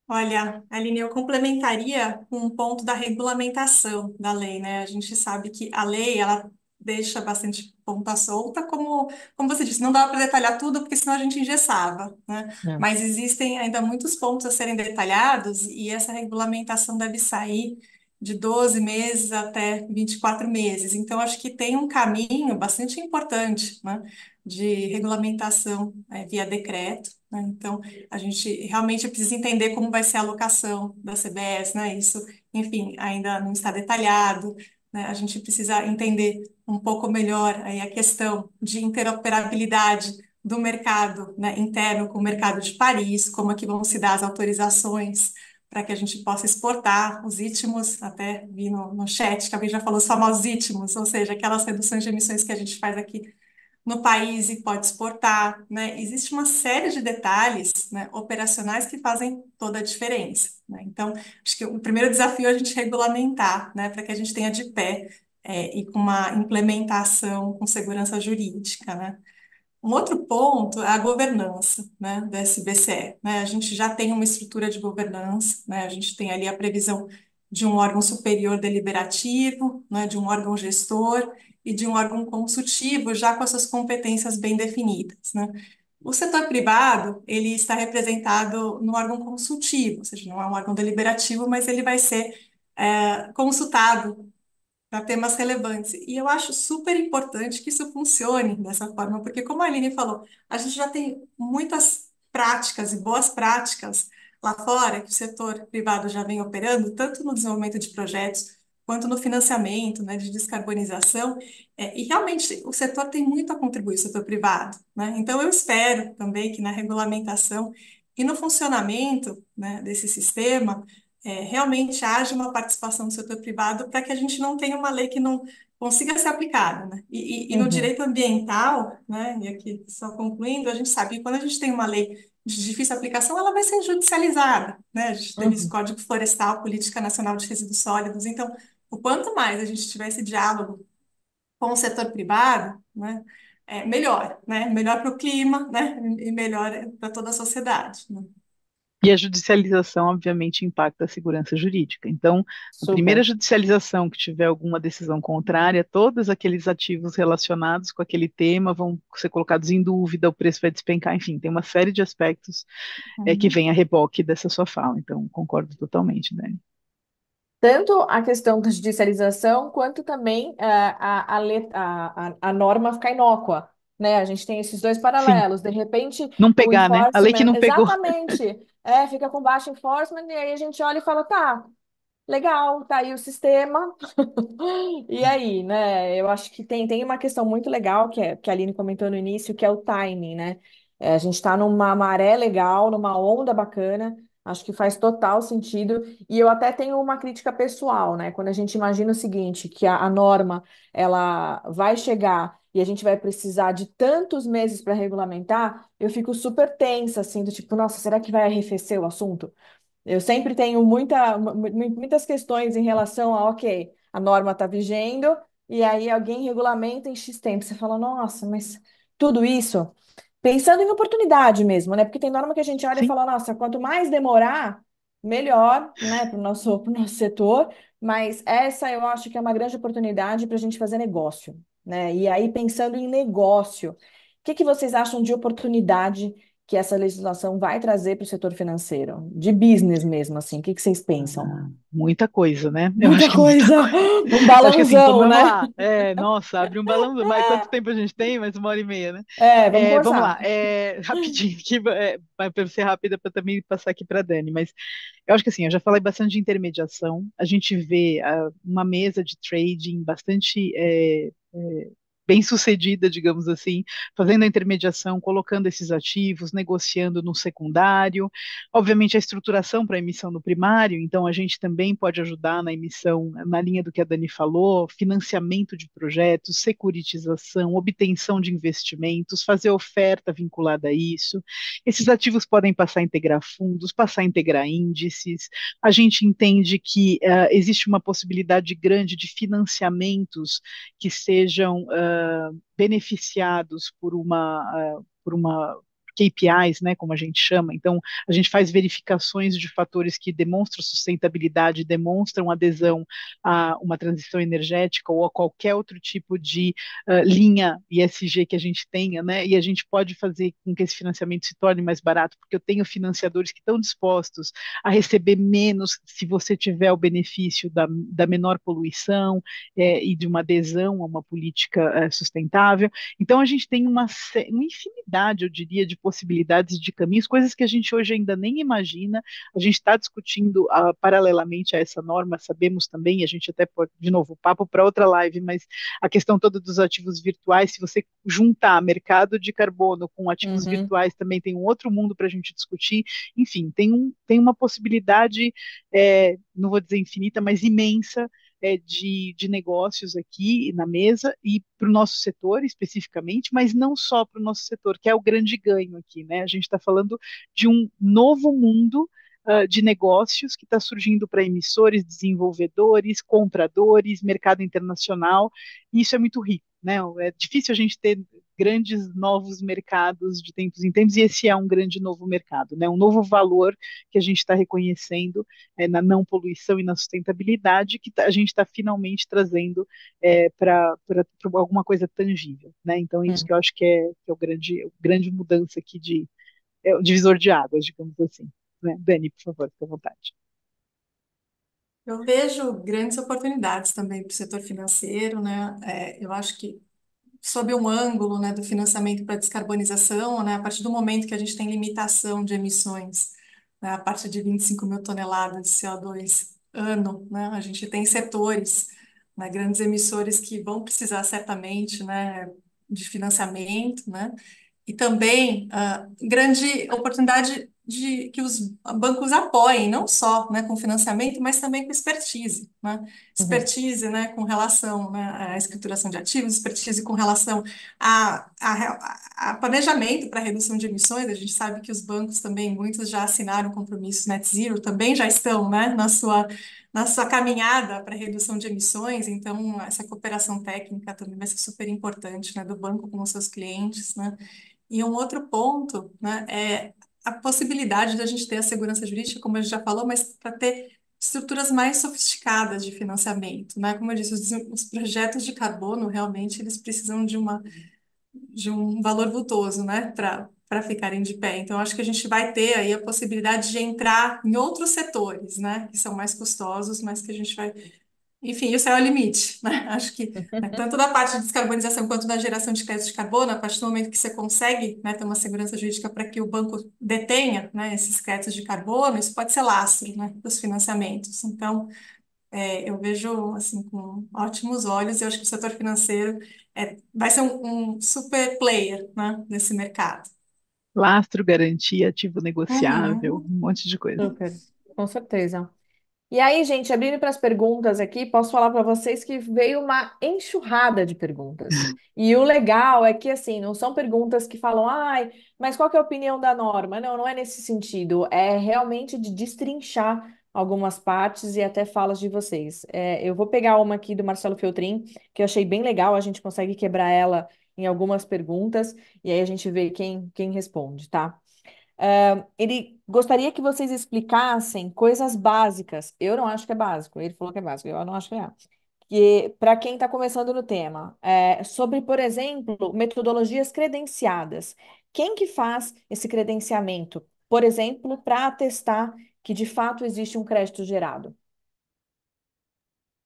Olha, Aline, eu complementaria com um ponto da regulamentação da lei, né? A gente sabe que a lei, ela deixa bastante ponta solta, como você disse, não dá para detalhar tudo, porque senão a gente engessava, né? É. Mas existem ainda muitos pontos a serem detalhados e essa regulamentação deve sair de 12 meses até 24 meses. Então, acho que tem um caminho bastante importante, né, de regulamentação, via decreto, né? Então, a gente realmente precisa entender como vai ser a alocação da CBS, né? Isso, enfim, ainda não está detalhado, né? A gente precisa entender um pouco melhor aí a questão de interoperabilidade do mercado, né, interno com o mercado de Paris, como é que vão se dar as autorizações para que a gente possa exportar os ITMOS, até vi no chat que alguém já falou os famosos ITMOS, ou seja, aquelas reduções de emissões que a gente faz aqui no país e pode exportar, né? Existe uma série de detalhes, né, operacionais que fazem toda a diferença, né? Então, acho que o primeiro desafio é a gente regulamentar, né, para que a gente tenha de pé e com uma implementação com segurança jurídica, né? Um outro ponto é a governança, né, da SBCE, né? A gente já tem uma estrutura de governança, né? A gente tem ali a previsão de um órgão superior deliberativo, né, de um órgão gestor e de um órgão consultivo, já com essas competências bem definidas, né? O setor privado, ele está representado no órgão consultivo, ou seja, não é um órgão deliberativo, mas ele vai ser consultado para temas relevantes. E eu acho super importante que isso funcione dessa forma, porque, como a Aline falou, a gente já tem muitas práticas e boas práticas lá fora que o setor privado já vem operando, tanto no desenvolvimento de projetos, quanto no financiamento, né, de descarbonização, e realmente o setor tem muito a contribuir, o setor privado, né? Então, eu espero também que na regulamentação e no funcionamento, né, desse sistema, realmente haja uma participação do setor privado para que a gente não tenha uma lei que não consiga ser aplicada, né? E no Uhum, direito ambiental, né? E aqui só concluindo, a gente sabe que quando a gente tem uma lei de difícil aplicação, ela vai ser judicializada, né? A gente teve esse uhum. Código Florestal, Política Nacional de Resíduos Sólidos. Então, o quanto mais a gente tiver esse diálogo com o setor privado, né? Melhor, né? Melhor para o clima, né? E melhor para toda a sociedade, né? E a judicialização, obviamente, impacta a segurança jurídica. Então, a primeira Super. judicialização que tiver alguma decisão contrária, todos aqueles ativos relacionados com aquele tema vão ser colocados em dúvida, o preço vai despencar, enfim, tem uma série de aspectos que Uhum. vem a reboque dessa sua fala. Então, concordo totalmente, Dani. Tanto a questão da judicialização, quanto também a norma ficar inócua, né? A gente tem esses dois Sim, paralelos. De repente, não o pegar, né? A lei que enforcement, não pegou. exatamente, fica com baixo enforcement, e aí a gente olha e fala, tá, legal, tá aí o sistema. E aí, né? Eu acho que tem uma questão muito legal que a Aline comentou no início, que é o timing, né? A gente está numa maré legal, numa onda bacana. Acho que faz total sentido. E eu até tenho uma crítica pessoal, né? Quando a gente imagina o seguinte, que a norma ela vai chegar e a gente vai precisar de tantos meses para regulamentar, eu fico super tensa, assim, do tipo, nossa, será que vai arrefecer o assunto? Eu sempre tenho muitas questões em relação a, ok, a norma está vigendo, e aí alguém regulamenta em X tempo. Você fala, nossa, mas tudo isso, pensando em oportunidade mesmo, né? Porque tem norma que a gente olha e Sim. fala, nossa, quanto mais demorar, melhor, né, pro nosso setor, mas essa eu acho que é uma grande oportunidade para a gente fazer negócio, né? E aí, pensando em negócio, o que que vocês acham de oportunidade que essa legislação vai trazer para o setor financeiro, de business mesmo, assim, o que que vocês pensam? Muita coisa, né? Eu acho Muita que é muita coisa, coisa. um Eu acho que assim, balãozão, vamos né? lá. Nossa, abre um balão. Mas quanto tempo a gente tem? Mais 1 hora e meia, né? Vamos Vamos lá. conversar. Rapidinho aqui, para ser rápida, para também passar aqui para a Dani. Mas eu acho que assim, eu já falei bastante de intermediação. A gente vê uma mesa de trading bastante bem sucedida, digamos assim, fazendo a intermediação, colocando esses ativos, negociando no secundário. Obviamente, a estruturação para a emissão no primário, então a gente também pode ajudar na emissão, na linha do que a Dani falou, financiamento de projetos, securitização, obtenção de investimentos, fazer oferta vinculada a isso. Esses ativos podem passar a integrar fundos, passar a integrar índices. A gente entende que existe uma possibilidade grande de financiamentos que sejam beneficiados por uma KPIs, né, como a gente chama. Então, a gente faz verificações de fatores que demonstram sustentabilidade, demonstram adesão a uma transição energética ou a qualquer outro tipo de linha ESG que a gente tenha, né? E a gente pode fazer com que esse financiamento se torne mais barato, porque eu tenho financiadores que estão dispostos a receber menos se você tiver o benefício da menor poluição e de uma adesão a uma política sustentável. Então, a gente tem uma infinidade, eu diria, de possibilidades de caminhos, coisas que a gente hoje ainda nem imagina. A gente está discutindo paralelamente a essa norma, sabemos também, a gente até pode, de novo, papo para outra live, mas a questão toda dos ativos virtuais, se você juntar mercado de carbono com ativos Uhum. virtuais, também tem um outro mundo para a gente discutir. Enfim, tem uma possibilidade, não vou dizer infinita, mas imensa, de negócios aqui na mesa e para o nosso setor especificamente, mas não só para o nosso setor, que é o grande ganho aqui, né? A gente está falando de um novo mundo de negócios que está surgindo para emissores, desenvolvedores, compradores, mercado internacional, e isso é muito rico, né? É difícil a gente ter grandes novos mercados de tempos em tempos, e esse é um grande novo mercado, né? Um novo valor que a gente está reconhecendo na não poluição e na sustentabilidade, que a gente está finalmente trazendo para alguma coisa tangível, né? Então, isso que eu acho que é o grande mudança aqui o divisor de águas, digamos assim. Né? Dani, por favor, fique à vontade. Eu vejo grandes oportunidades também para o setor financeiro, né? Eu acho que sob um ângulo, né, do financiamento para descarbonização, né, a partir do momento que a gente tem limitação de emissões, né, a partir de 25 mil toneladas de CO2 ano, né, a gente tem setores, né, grandes emissores que vão precisar certamente, né, de financiamento, né, e também grande oportunidade de que os bancos apoiem, não só, né, com financiamento, mas também com expertise, né? Uhum. Expertise, né, com relação, né, à escrituração de ativos, expertise com relação a planejamento para redução de emissões. A gente sabe que os bancos também, muitos já assinaram compromissos net zero, também já estão, né, na sua caminhada para redução de emissões, então essa cooperação técnica também vai ser super importante, né, do banco com os seus clientes, né? E um outro ponto, né, é a possibilidade da gente ter a segurança jurídica, como a gente já falou, mas para ter estruturas mais sofisticadas de financiamento, né? Como eu disse, os projetos de carbono realmente eles precisam de um valor vultoso, né, para ficarem de pé. Então, acho que a gente vai ter aí a possibilidade de entrar em outros setores, né, que são mais custosos, mas que a gente vai enfim, o céu é o limite, né? Acho que né, tanto da parte de descarbonização quanto da geração de créditos de carbono, a partir do momento que você consegue, né, ter uma segurança jurídica para que o banco detenha, né, esses créditos de carbono, isso pode ser lastro, né, dos financiamentos. Então, eu vejo assim com ótimos olhos e eu acho que o setor financeiro vai ser um super player, né, nesse mercado. Lastro, garantia, ativo negociável, Uhum. um monte de coisa. Super, com certeza. E aí, gente, abrindo para as perguntas aqui, posso falar para vocês que veio uma enxurrada de perguntas. E o legal é que, assim, não são perguntas que falam, ai, mas qual que é a opinião da norma? Não, não é nesse sentido. É realmente de destrinchar algumas partes e até falas de vocês. Eu vou pegar uma aqui do Marcelo Feltrin, que eu achei bem legal, a gente consegue quebrar ela em algumas perguntas, e aí a gente vê quem responde, tá? Ele gostaria que vocês explicassem coisas básicas. Eu não acho que é básico. Ele falou que é básico. Eu não acho que é. Que para quem está começando no tema, sobre, por exemplo, metodologias credenciadas. Quem que faz esse credenciamento? Por exemplo, para atestar que de fato existe um crédito gerado.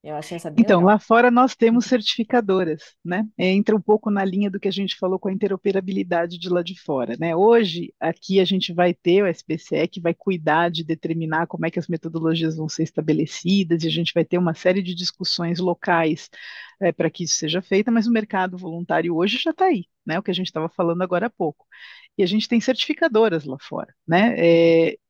Eu achei essa bem Então, lá legal. fora nós temos certificadoras, né? Entra um pouco na linha do que a gente falou com a interoperabilidade de lá de fora, né? Hoje, aqui a gente vai ter o SPCE que vai cuidar de determinar como é que as metodologias vão ser estabelecidas, e a gente vai ter uma série de discussões locais para que isso seja feito, mas o mercado voluntário hoje já está aí, né? O que a gente estava falando agora há pouco. E a gente tem certificadoras lá fora, né?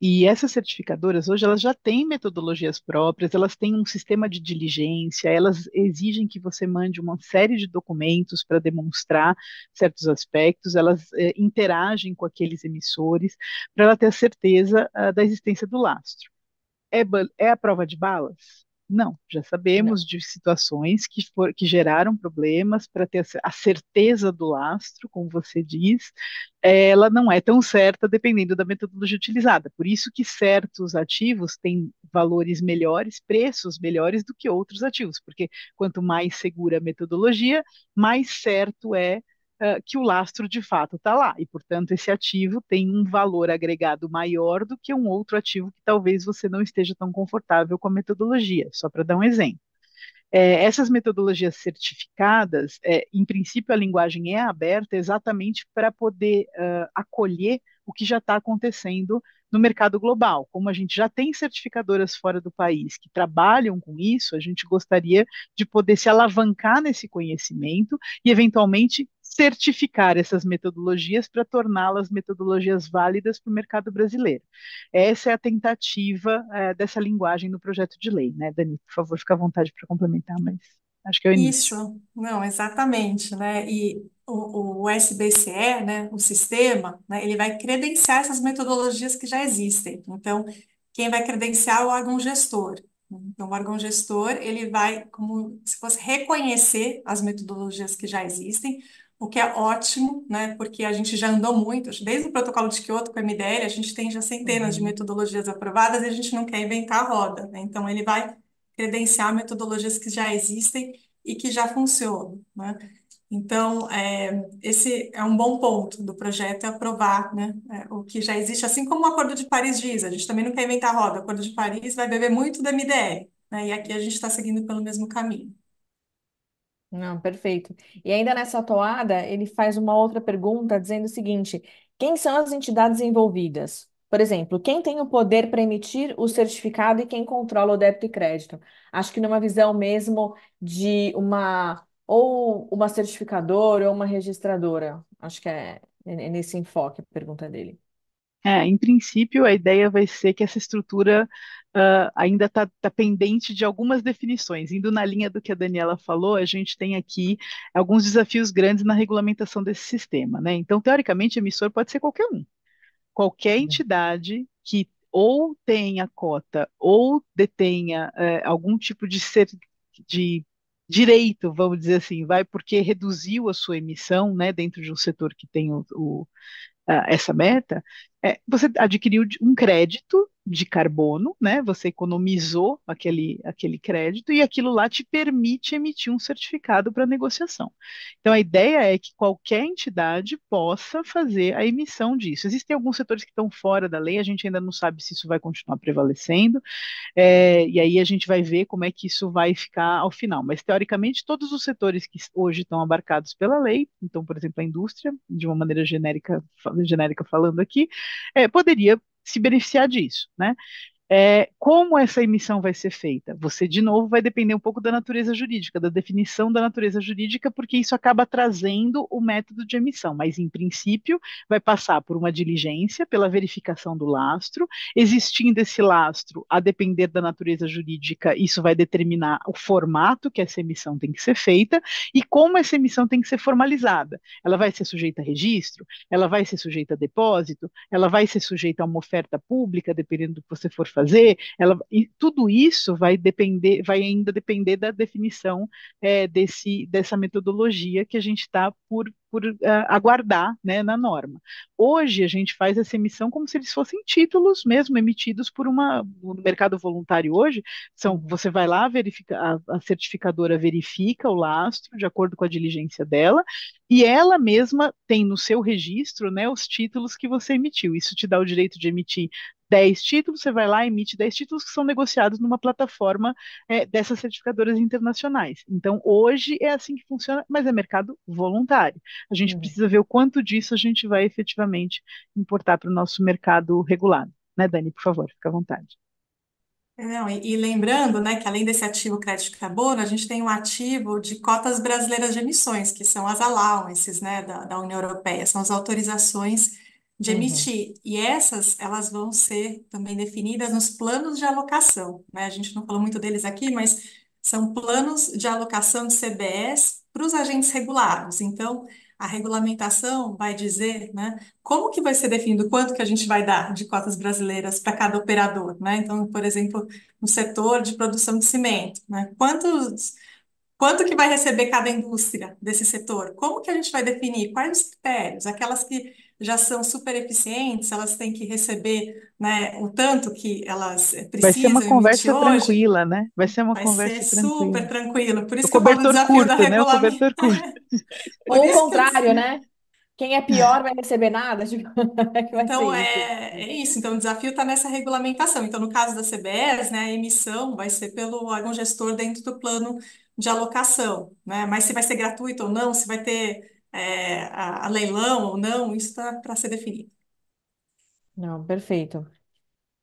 E essas certificadoras hoje elas já têm metodologias próprias, elas têm um sistema de diligência, elas exigem que você mande uma série de documentos para demonstrar certos aspectos, elas interagem com aqueles emissores para ela ter a certeza da existência do lastro. É a prova de balas? Não, já Não. sabemos de situações que geraram problemas para ter a certeza do lastro, como você diz, ela não é tão certa dependendo da metodologia utilizada. Por isso que certos ativos têm valores melhores, preços melhores do que outros ativos, porque quanto mais segura a metodologia, mais certo é que o lastro de fato está lá, e portanto esse ativo tem um valor agregado maior do que um outro ativo que talvez você não esteja tão confortável com a metodologia, só para dar um exemplo. Essas metodologias certificadas, em princípio, a linguagem é aberta exatamente para poder acolher o que já está acontecendo no mercado global. Como a gente já tem certificadoras fora do país que trabalham com isso, a gente gostaria de poder se alavancar nesse conhecimento e, eventualmente, certificar essas metodologias para torná-las metodologias válidas para o mercado brasileiro. Essa é a tentativa dessa linguagem no projeto de lei, né, Dani? Por favor, fica à vontade para complementar, mas acho que é o início. Isso, não, exatamente, né? E o SBCE, né, o sistema, né, ele vai credenciar essas metodologias que já existem. Então, quem vai credenciar é o órgão gestor. Então, o órgão gestor, ele vai, como se fosse reconhecer as metodologias que já existem, o que é ótimo, né? Porque a gente já andou muito, desde o protocolo de Kyoto com o MDL, a gente tem já centenas de Uhum. metodologias aprovadas e a gente não quer inventar a roda, né? Então, ele vai credenciar metodologias que já existem e que já funcionam, né? Então, esse é um bom ponto do projeto, é aprovar, né, o que já existe, assim como o Acordo de Paris diz, a gente também não quer inventar a roda, o Acordo de Paris vai beber muito da MDR, né, e aqui a gente está seguindo pelo mesmo caminho. Não, perfeito. E ainda nessa toada, ele faz uma outra pergunta dizendo o seguinte: quem são as entidades envolvidas? Por exemplo, quem tem o poder para emitir o certificado e quem controla o débito e crédito? Acho que numa visão mesmo de uma ou uma certificadora ou uma registradora. Acho que é nesse enfoque a pergunta dele. Em princípio, a ideia vai ser que essa estrutura ainda está pendente de algumas definições. Indo na linha do que a Daniela falou, a gente tem aqui alguns desafios grandes na regulamentação desse sistema, né? Então, teoricamente, emissor pode ser qualquer um. Qualquer entidade que ou tenha cota ou detenha algum tipo de direito, vamos dizer assim, vai porque reduziu a sua emissão, né, dentro de um setor que tem essa meta, você adquiriu um crédito de carbono, né? Você economizou aquele crédito e aquilo lá te permite emitir um certificado para negociação. Então, a ideia é que qualquer entidade possa fazer a emissão disso. Existem alguns setores que estão fora da lei, a gente ainda não sabe se isso vai continuar prevalecendo, e aí a gente vai ver como é que isso vai ficar ao final. Mas, teoricamente, todos os setores que hoje estão abarcados pela lei, então, por exemplo, a indústria, de uma maneira genérica falando aqui, poderia se beneficiar disso, né? Como essa emissão vai ser feita? Você, de novo, vai depender um pouco da natureza jurídica, da definição da natureza jurídica, porque isso acaba trazendo o método de emissão, mas, em princípio, vai passar por uma diligência, pela verificação do lastro. Existindo esse lastro, a depender da natureza jurídica, isso vai determinar o formato que essa emissão tem que ser feita e como essa emissão tem que ser formalizada. Ela vai ser sujeita a registro, ela vai ser sujeita a depósito, ela vai ser sujeita a uma oferta pública, dependendo do que você for fazer, e tudo isso vai ainda depender da definição dessa metodologia que a gente está por aguardar, né, na norma. Hoje a gente faz essa emissão como se eles fossem títulos mesmo emitidos no mercado voluntário hoje, você vai lá, a certificadora verifica o lastro de acordo com a diligência dela, e ela mesma tem no seu registro, né, os títulos que você emitiu. Isso te dá o direito de emitir 10 títulos, você vai lá e emite 10 títulos que são negociados numa plataforma dessas certificadoras internacionais. Então, hoje é assim que funciona, mas é mercado voluntário. A gente Uhum. precisa ver o quanto disso a gente vai efetivamente importar para o nosso mercado regulado. Né, Dani? Por favor, fica à vontade. Não, e lembrando, né, que além desse ativo crédito de carbono, a gente tem um ativo de cotas brasileiras de emissões, que são as allowances, né, da União Europeia, são as autorizações de Uhum. emitir. E essas, elas vão ser também definidas nos planos de alocação, né? A gente não falou muito deles aqui, mas são planos de alocação de CBS para os agentes regulados. Então, a regulamentação vai dizer, né, como que vai ser definido quanto que a gente vai dar de cotas brasileiras para cada operador, né? Então, por exemplo, no setor de produção de cimento, né? Quanto que vai receber cada indústria desse setor? Como que a gente vai definir? Quais os critérios? Aquelas que já são super eficientes, elas têm que receber, né, o tanto que elas Vai ser uma precisam emitir conversa hoje? tranquila, né? Vai ser uma Vai ser conversa super tranquila. tranquilo. Por O isso que eu falo do cobertor desafio da curto, né? O regulamentação. cobertor curto. Por Ou o isso que eu contrário, né? quem é pior vai receber nada? Tipo, como é que vai ser Então, isso? é isso. Então, o desafio está nessa regulamentação. Então, no caso da CBS, né, a emissão vai ser pelo órgão gestor dentro do plano de alocação, né? Mas se vai ser gratuito ou não, se vai ter a leilão ou não, isso está para ser definido. Não, perfeito.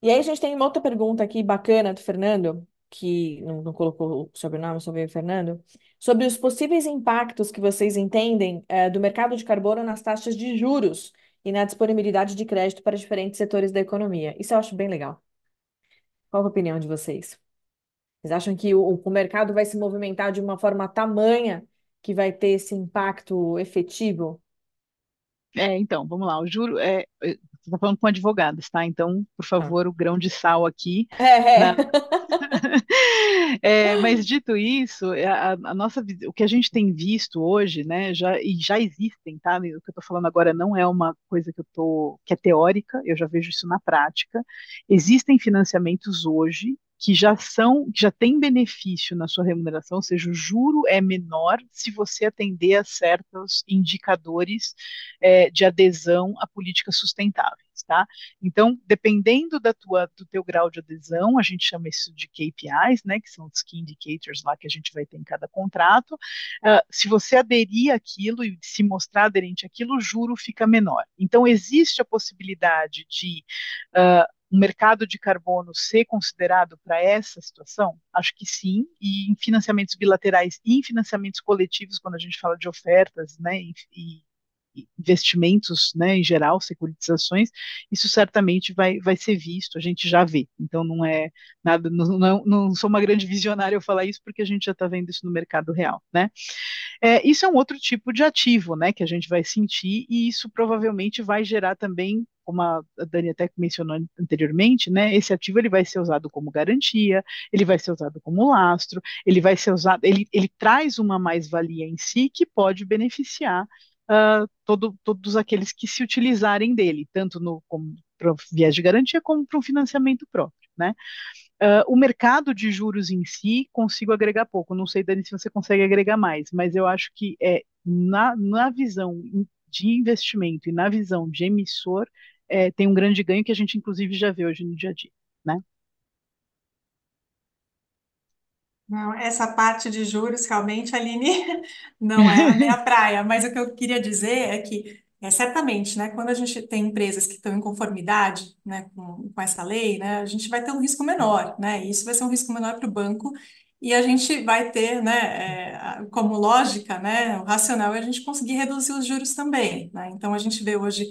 E aí a gente tem uma outra pergunta aqui bacana do Fernando, que não colocou o sobrenome, só veio o Fernando, sobre os possíveis impactos que vocês entendem do mercado de carbono nas taxas de juros e na disponibilidade de crédito para diferentes setores da economia. Isso eu acho bem legal. Qual a opinião de vocês? Vocês acham que o mercado vai se movimentar de uma forma tamanha que vai ter esse impacto efetivo? Então, vamos lá. O juro você está falando com advogados, tá? Então, por Ah. favor, o grão de sal aqui. É, na- é. Mas dito isso, a nossa, o que a gente tem visto hoje, né, já existem, tá? O que eu estou falando agora não é uma coisa que é teórica, eu já vejo isso na prática. Existem financiamentos hoje que já têm benefício na sua remuneração, ou seja, o juro é menor se você atender a certos indicadores de adesão a políticas sustentáveis, tá? Então, dependendo do teu grau de adesão, a gente chama isso de KPIs, né, que são os Key Indicators lá que a gente vai ter em cada contrato. Se você aderir àquilo e se mostrar aderente àquilo, o juro fica menor. Então, existe a possibilidade de um mercado de carbono ser considerado para essa situação? Acho que sim, e em financiamentos bilaterais e em financiamentos coletivos, quando a gente fala de ofertas, né, e investimentos, né, em geral, securitizações, isso certamente vai ser visto, a gente já vê. Então não é nada, não sou uma grande visionária eu falar isso porque a gente já está vendo isso no mercado real, né? Isso é um outro tipo de ativo, né, que a gente vai sentir e isso provavelmente vai gerar também, como a Dani até mencionou anteriormente, né, esse ativo ele vai ser usado como garantia, ele vai ser usado como lastro, ele vai ser usado, ele traz uma mais-valia em si que pode beneficiar todos aqueles que se utilizarem dele, tanto no como para viés de garantia como para um financiamento próprio, né? O mercado de juros em si consigo agregar pouco. Não sei, Dani, se você consegue agregar mais, mas eu acho que na visão de investimento e na visão de emissor tem um grande ganho que a gente inclusive já vê hoje no dia a dia, né? Não, essa parte de juros, realmente, Aline, não é a minha praia. Mas o que eu queria dizer é que, certamente, né, quando a gente tem empresas que estão em conformidade, né, com essa lei, né, a gente vai ter um risco menor, né, e isso vai ser um risco menor para o banco, e a gente vai ter, né, como lógica, né, o racional é a gente conseguir reduzir os juros também, né. Então, a gente vê hoje,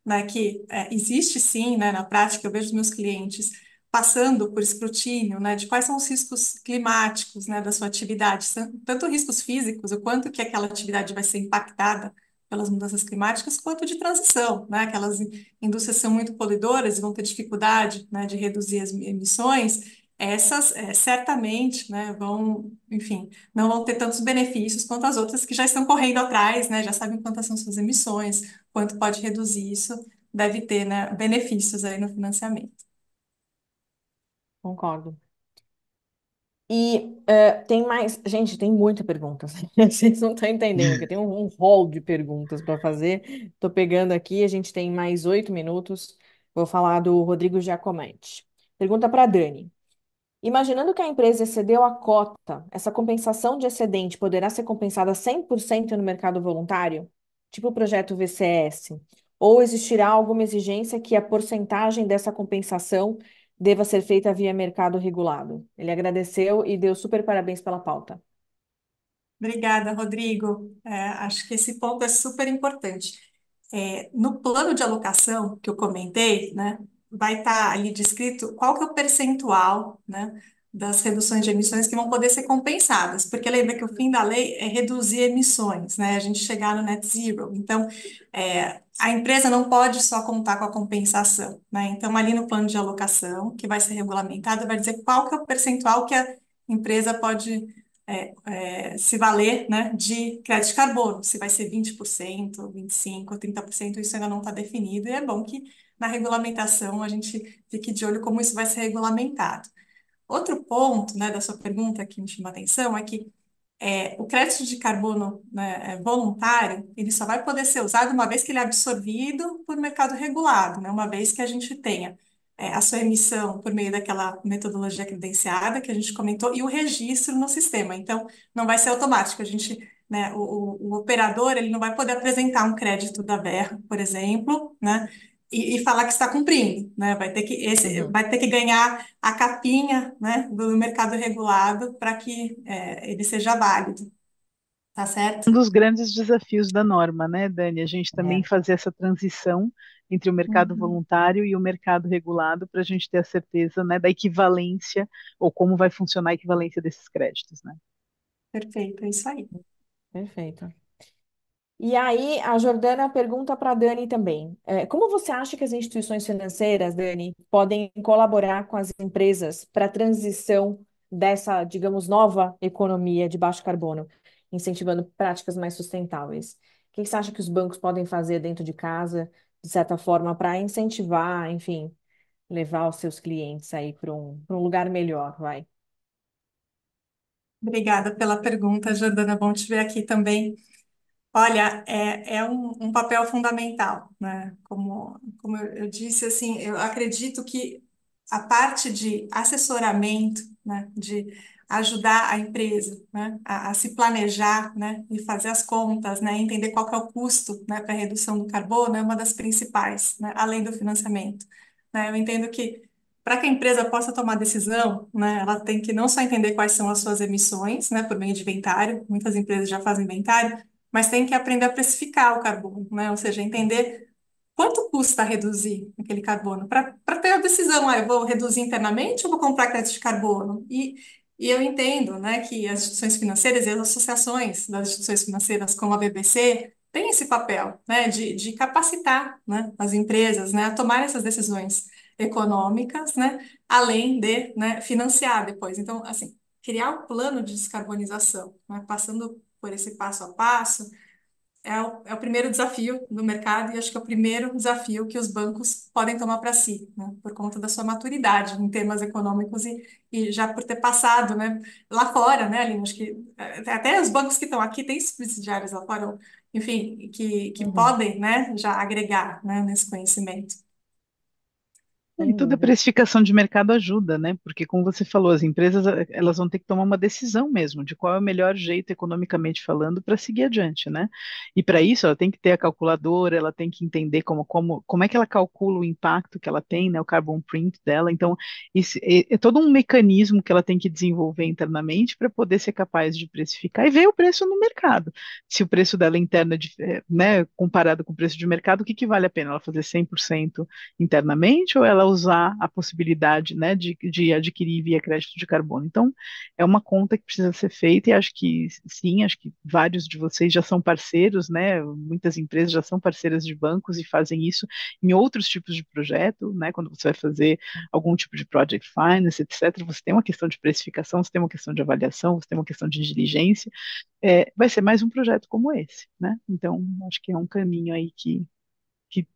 né, que existe sim, né, na prática, eu vejo os meus clientes passando por escrutínio, né, de quais são os riscos climáticos, né, da sua atividade, tanto riscos físicos, o quanto que aquela atividade vai ser impactada pelas mudanças climáticas, quanto de transição, né, aquelas indústrias são muito poluidoras e vão ter dificuldade, né, de reduzir as emissões, essas certamente, né, vão, enfim, não vão ter tantos benefícios quanto as outras que já estão correndo atrás, né, já sabem quantas são suas emissões, quanto pode reduzir isso, deve ter, né, benefícios aí no financiamento. Concordo. E tem mais. Gente, tem muita pergunta. Vocês não estão entendendo, porque tem um rol de perguntas para fazer. Estou pegando aqui, a gente tem mais 8 minutos. Vou falar do Rodrigo Giacometti. Pergunta para Dani. Imaginando que a empresa excedeu a cota, essa compensação de excedente poderá ser compensada 100% no mercado voluntário? Tipo o projeto VCS? Ou existirá alguma exigência que a porcentagem dessa compensação deva ser feita via mercado regulado? Ele agradeceu e deu super parabéns pela pauta. Obrigada, Rodrigo. Acho que esse ponto é super importante. No plano de alocação que eu comentei, né, vai estar ali descrito qual que é o percentual, né, das reduções de emissões que vão poder ser compensadas, porque lembra que o fim da lei é reduzir emissões, né, a gente chegar no net zero. Então, a empresa não pode só contar com a compensação, né? Então, ali no plano de alocação, que vai ser regulamentado, vai dizer qual que é o percentual que a empresa pode se valer, né, de crédito de carbono, se vai ser 20%, 25%, 30%, isso ainda não está definido, e é bom que na regulamentação a gente fique de olho como isso vai ser regulamentado. Outro ponto, né, da sua pergunta que me chama a atenção é que O crédito de carbono, né, voluntário, ele só vai poder ser usado uma vez que ele é absorvido por mercado regulado, né, uma vez que a gente tenha a sua emissão por meio daquela metodologia credenciada que a gente comentou e o registro no sistema. Então, não vai ser automático. A gente, né, o operador, ele não vai poder apresentar um crédito da Verra, por exemplo, né, e falar que está cumprindo, né? Uhum. Vai ter que ganhar a capinha, né, do mercado regulado para que ele seja válido, tá certo? Um dos grandes desafios da norma, né, Dani? A gente também É. fazer essa transição entre o mercado Uhum. voluntário e o mercado regulado para a gente ter a certeza, né, da equivalência ou como vai funcionar a equivalência desses créditos, né? Perfeito, é isso aí. Perfeito. E aí, a Jordana pergunta para a Dani também. Como você acha que as instituições financeiras, Dani, podem colaborar com as empresas para a transição dessa, digamos, nova economia de baixo carbono, incentivando práticas mais sustentáveis? O que você acha que os bancos podem fazer dentro de casa, de certa forma, para incentivar, enfim, levar os seus clientes aí para um lugar melhor, vai? Obrigada pela pergunta, Jordana. Bom te ver aqui também. Olha, é um papel fundamental, né? Como eu disse, assim, eu acredito que a parte de assessoramento, né, de ajudar a empresa, né, a se planejar, né, e fazer as contas, né, entender qual que é o custo, né, para a redução do carbono é uma das principais, né, além do financiamento, né? Eu entendo que para que a empresa possa tomar decisão, né, ela tem que não só entender quais são as suas emissões, né, por meio de inventário, muitas empresas já fazem inventário, mas tem que aprender a precificar o carbono, né? Ou seja, entender quanto custa reduzir aquele carbono, para ter a decisão, eu vou reduzir internamente ou vou comprar crédito de carbono? E eu entendo, né, que as instituições financeiras e as associações das instituições financeiras, como a BBC, têm esse papel, né, de capacitar, né, as empresas, né, a tomar essas decisões econômicas, né, além de, né, financiar depois. Então, assim, criar um plano de descarbonização, né, passando por esse passo a passo, é o primeiro desafio do mercado e acho que é o primeiro desafio que os bancos podem tomar para si, né, por conta da sua maturidade em temas econômicos e já por ter passado, né, lá fora, né, Aline, acho que até os bancos que estão aqui têm subsidiários lá fora, enfim, que Uhum. podem, né, já agregar, né, nesse conhecimento. E Sem toda dúvida. precificação de mercado ajuda, né? Porque, como você falou, as empresas elas vão ter que tomar uma decisão mesmo de qual é o melhor jeito, economicamente falando, para seguir adiante, né? E para isso, ela tem que ter a calculadora, ela tem que entender como é que ela calcula o impacto que ela tem, né? O carbon print dela. Então, isso é todo um mecanismo que ela tem que desenvolver internamente para poder ser capaz de precificar e ver o preço no mercado. Se o preço dela interno é, né, comparado com o preço de mercado, o que que vale a pena ela fazer 100% internamente ou ela usar a possibilidade, né, de adquirir via crédito de carbono. Então, é uma conta que precisa ser feita e acho que sim, acho que vários de vocês já são parceiros, né, muitas empresas já são parceiras de bancos e fazem isso em outros tipos de projeto, né, quando você vai fazer algum tipo de project finance, etc., você tem uma questão de precificação, você tem uma questão de avaliação, você tem uma questão de diligência, vai ser mais um projeto como esse, né? Então, acho que é um caminho aí que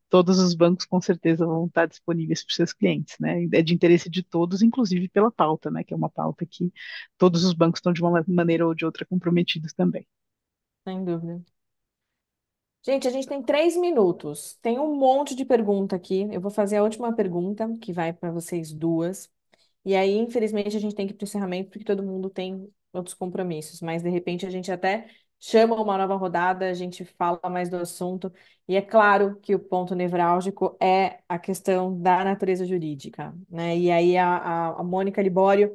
todos os bancos com certeza vão estar disponíveis para os seus clientes, né? É de interesse de todos, inclusive pela pauta, né? Que é uma pauta que todos os bancos estão de uma maneira ou de outra comprometidos também. Sem dúvida. Gente, a gente tem 3 minutos. Tem um monte de pergunta aqui. Eu vou fazer a última pergunta, que vai para vocês duas. E aí, infelizmente, a gente tem que ir para o encerramento, porque todo mundo tem outros compromissos. Mas, de repente, a gente até chama uma nova rodada, a gente fala mais do assunto. E é claro que o ponto nevrálgico é a questão da natureza jurídica, né? E aí, a Mônica Libório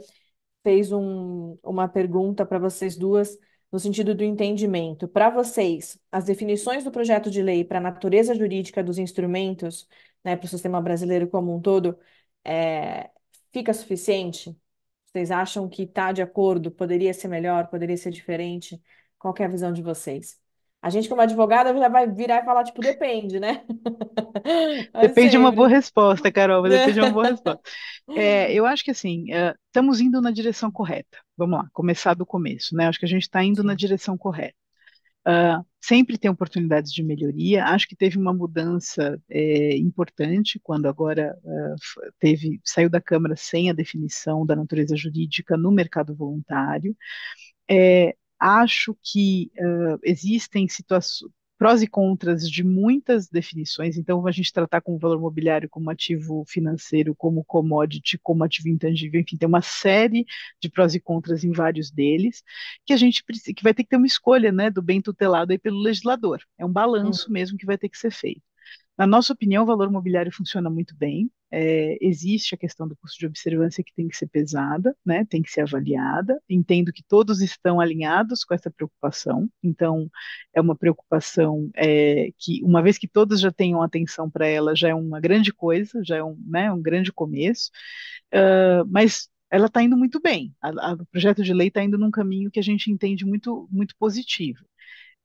fez uma pergunta para vocês duas, no sentido do entendimento. Para vocês, as definições do projeto de lei para a natureza jurídica dos instrumentos, né, para o sistema brasileiro como um todo, é, fica suficiente? Vocês acham que está de acordo? Poderia ser melhor? Poderia ser diferente? Qual que é a visão de vocês? A gente, como advogada, já vai virar e falar, tipo, depende, né? Mas Depende de uma boa sempre. resposta, Carol, mas depende de uma boa resposta. Eu acho que assim, estamos indo na direção correta. Vamos lá, começar do começo, né? Acho que a gente está indo na Sim. direção correta. Sempre tem oportunidades de melhoria. Acho que teve uma mudança importante quando agora saiu da Câmara sem a definição da natureza jurídica no mercado voluntário. Acho que existem situações, prós e contras de muitas definições. Então, a gente tratar como valor mobiliário, como ativo financeiro, como commodity, como ativo intangível, enfim, tem uma série de prós e contras em vários deles, que a gente que vai ter que ter uma escolha, né, do bem tutelado aí pelo legislador. É um balanço Uhum. mesmo que vai ter que ser feito. Na nossa opinião, o valor mobiliário funciona muito bem. Existe a questão do custo de observância que tem que ser pesada, né, tem que ser avaliada. Entendo que todos estão alinhados com essa preocupação, então é uma preocupação que, uma vez que todos já tenham atenção para ela, já é uma grande coisa, já é né, um grande começo. Mas ela está indo muito bem. O projeto de lei está indo num caminho que a gente entende muito, muito positivo.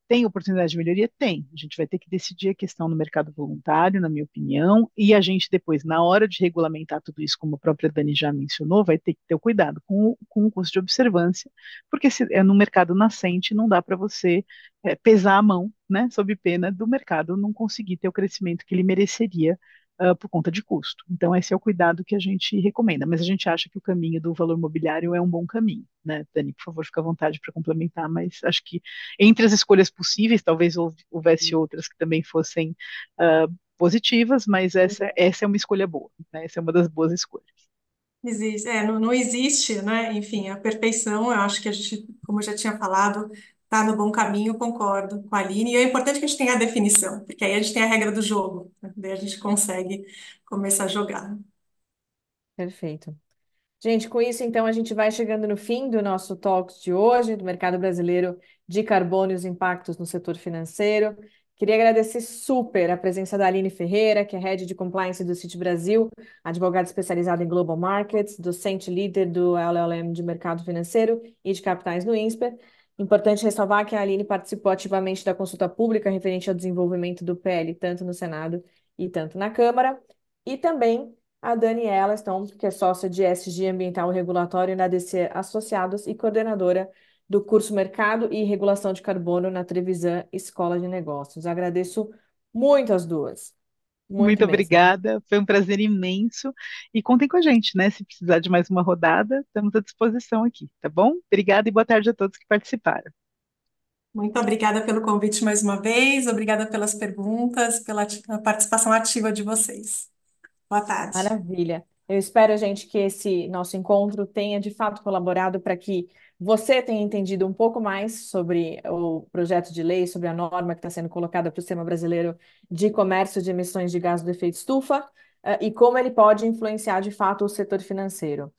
Tem oportunidade de melhoria? Tem. A gente vai ter que decidir a questão no mercado voluntário, na minha opinião, e a gente depois, na hora de regulamentar tudo isso, como a própria Dani já mencionou, vai ter que ter o cuidado com o custo de observância, porque se é no mercado nascente, não dá para você pesar a mão, né, sob pena do mercado não conseguir ter o crescimento que ele mereceria por conta de custo. Então, esse é o cuidado que a gente recomenda, mas a gente acha que o caminho do valor mobiliário é um bom caminho, né? Dani, por favor, fica à vontade para complementar, mas acho que entre as escolhas possíveis, talvez houvesse outras que também fossem positivas, mas essa é uma escolha boa, né? Essa é uma das boas escolhas. Existe, não existe, né? Enfim, a perfeição, eu acho que a gente, como eu já tinha falado, está no bom caminho, concordo com a Aline. E é importante que a gente tenha a definição, porque aí a gente tem a regra do jogo, né? Daí a gente consegue começar a jogar. Perfeito. Gente, com isso, então, a gente vai chegando no fim do nosso Talks de hoje, do mercado brasileiro de carbono e os impactos no setor financeiro. Queria agradecer super a presença da Aline Ferreira, que é Head de Compliance do Citi Brasil, advogada especializada em Global Markets, docente líder do LLM de Mercado Financeiro e de Capitais no INSPER. Importante ressalvar que a Aline participou ativamente da consulta pública referente ao desenvolvimento do PL, tanto no Senado e tanto na Câmara. E também a Daniela Stone, que é sócia de ESG Ambiental e Regulatório na DC Associados e coordenadora do curso Mercado e Regulação de Carbono na Trevisan Escola de Negócios. Agradeço muito as duas, muito Muito mesmo. obrigada, foi um prazer imenso. E contem com a gente, né? Se precisar de mais uma rodada, estamos à disposição aqui, tá bom? Obrigada e boa tarde a todos que participaram. Muito obrigada pelo convite mais uma vez, obrigada pelas perguntas, pela participação ativa de vocês. Boa tarde. Maravilha. Eu espero, gente, que esse nosso encontro tenha de fato colaborado para que você tenha entendido um pouco mais sobre o projeto de lei, sobre a norma que está sendo colocada para o Sistema Brasileiro de Comércio de Emissões de Gás do Efeito Estufa, e como ele pode influenciar de fato o setor financeiro.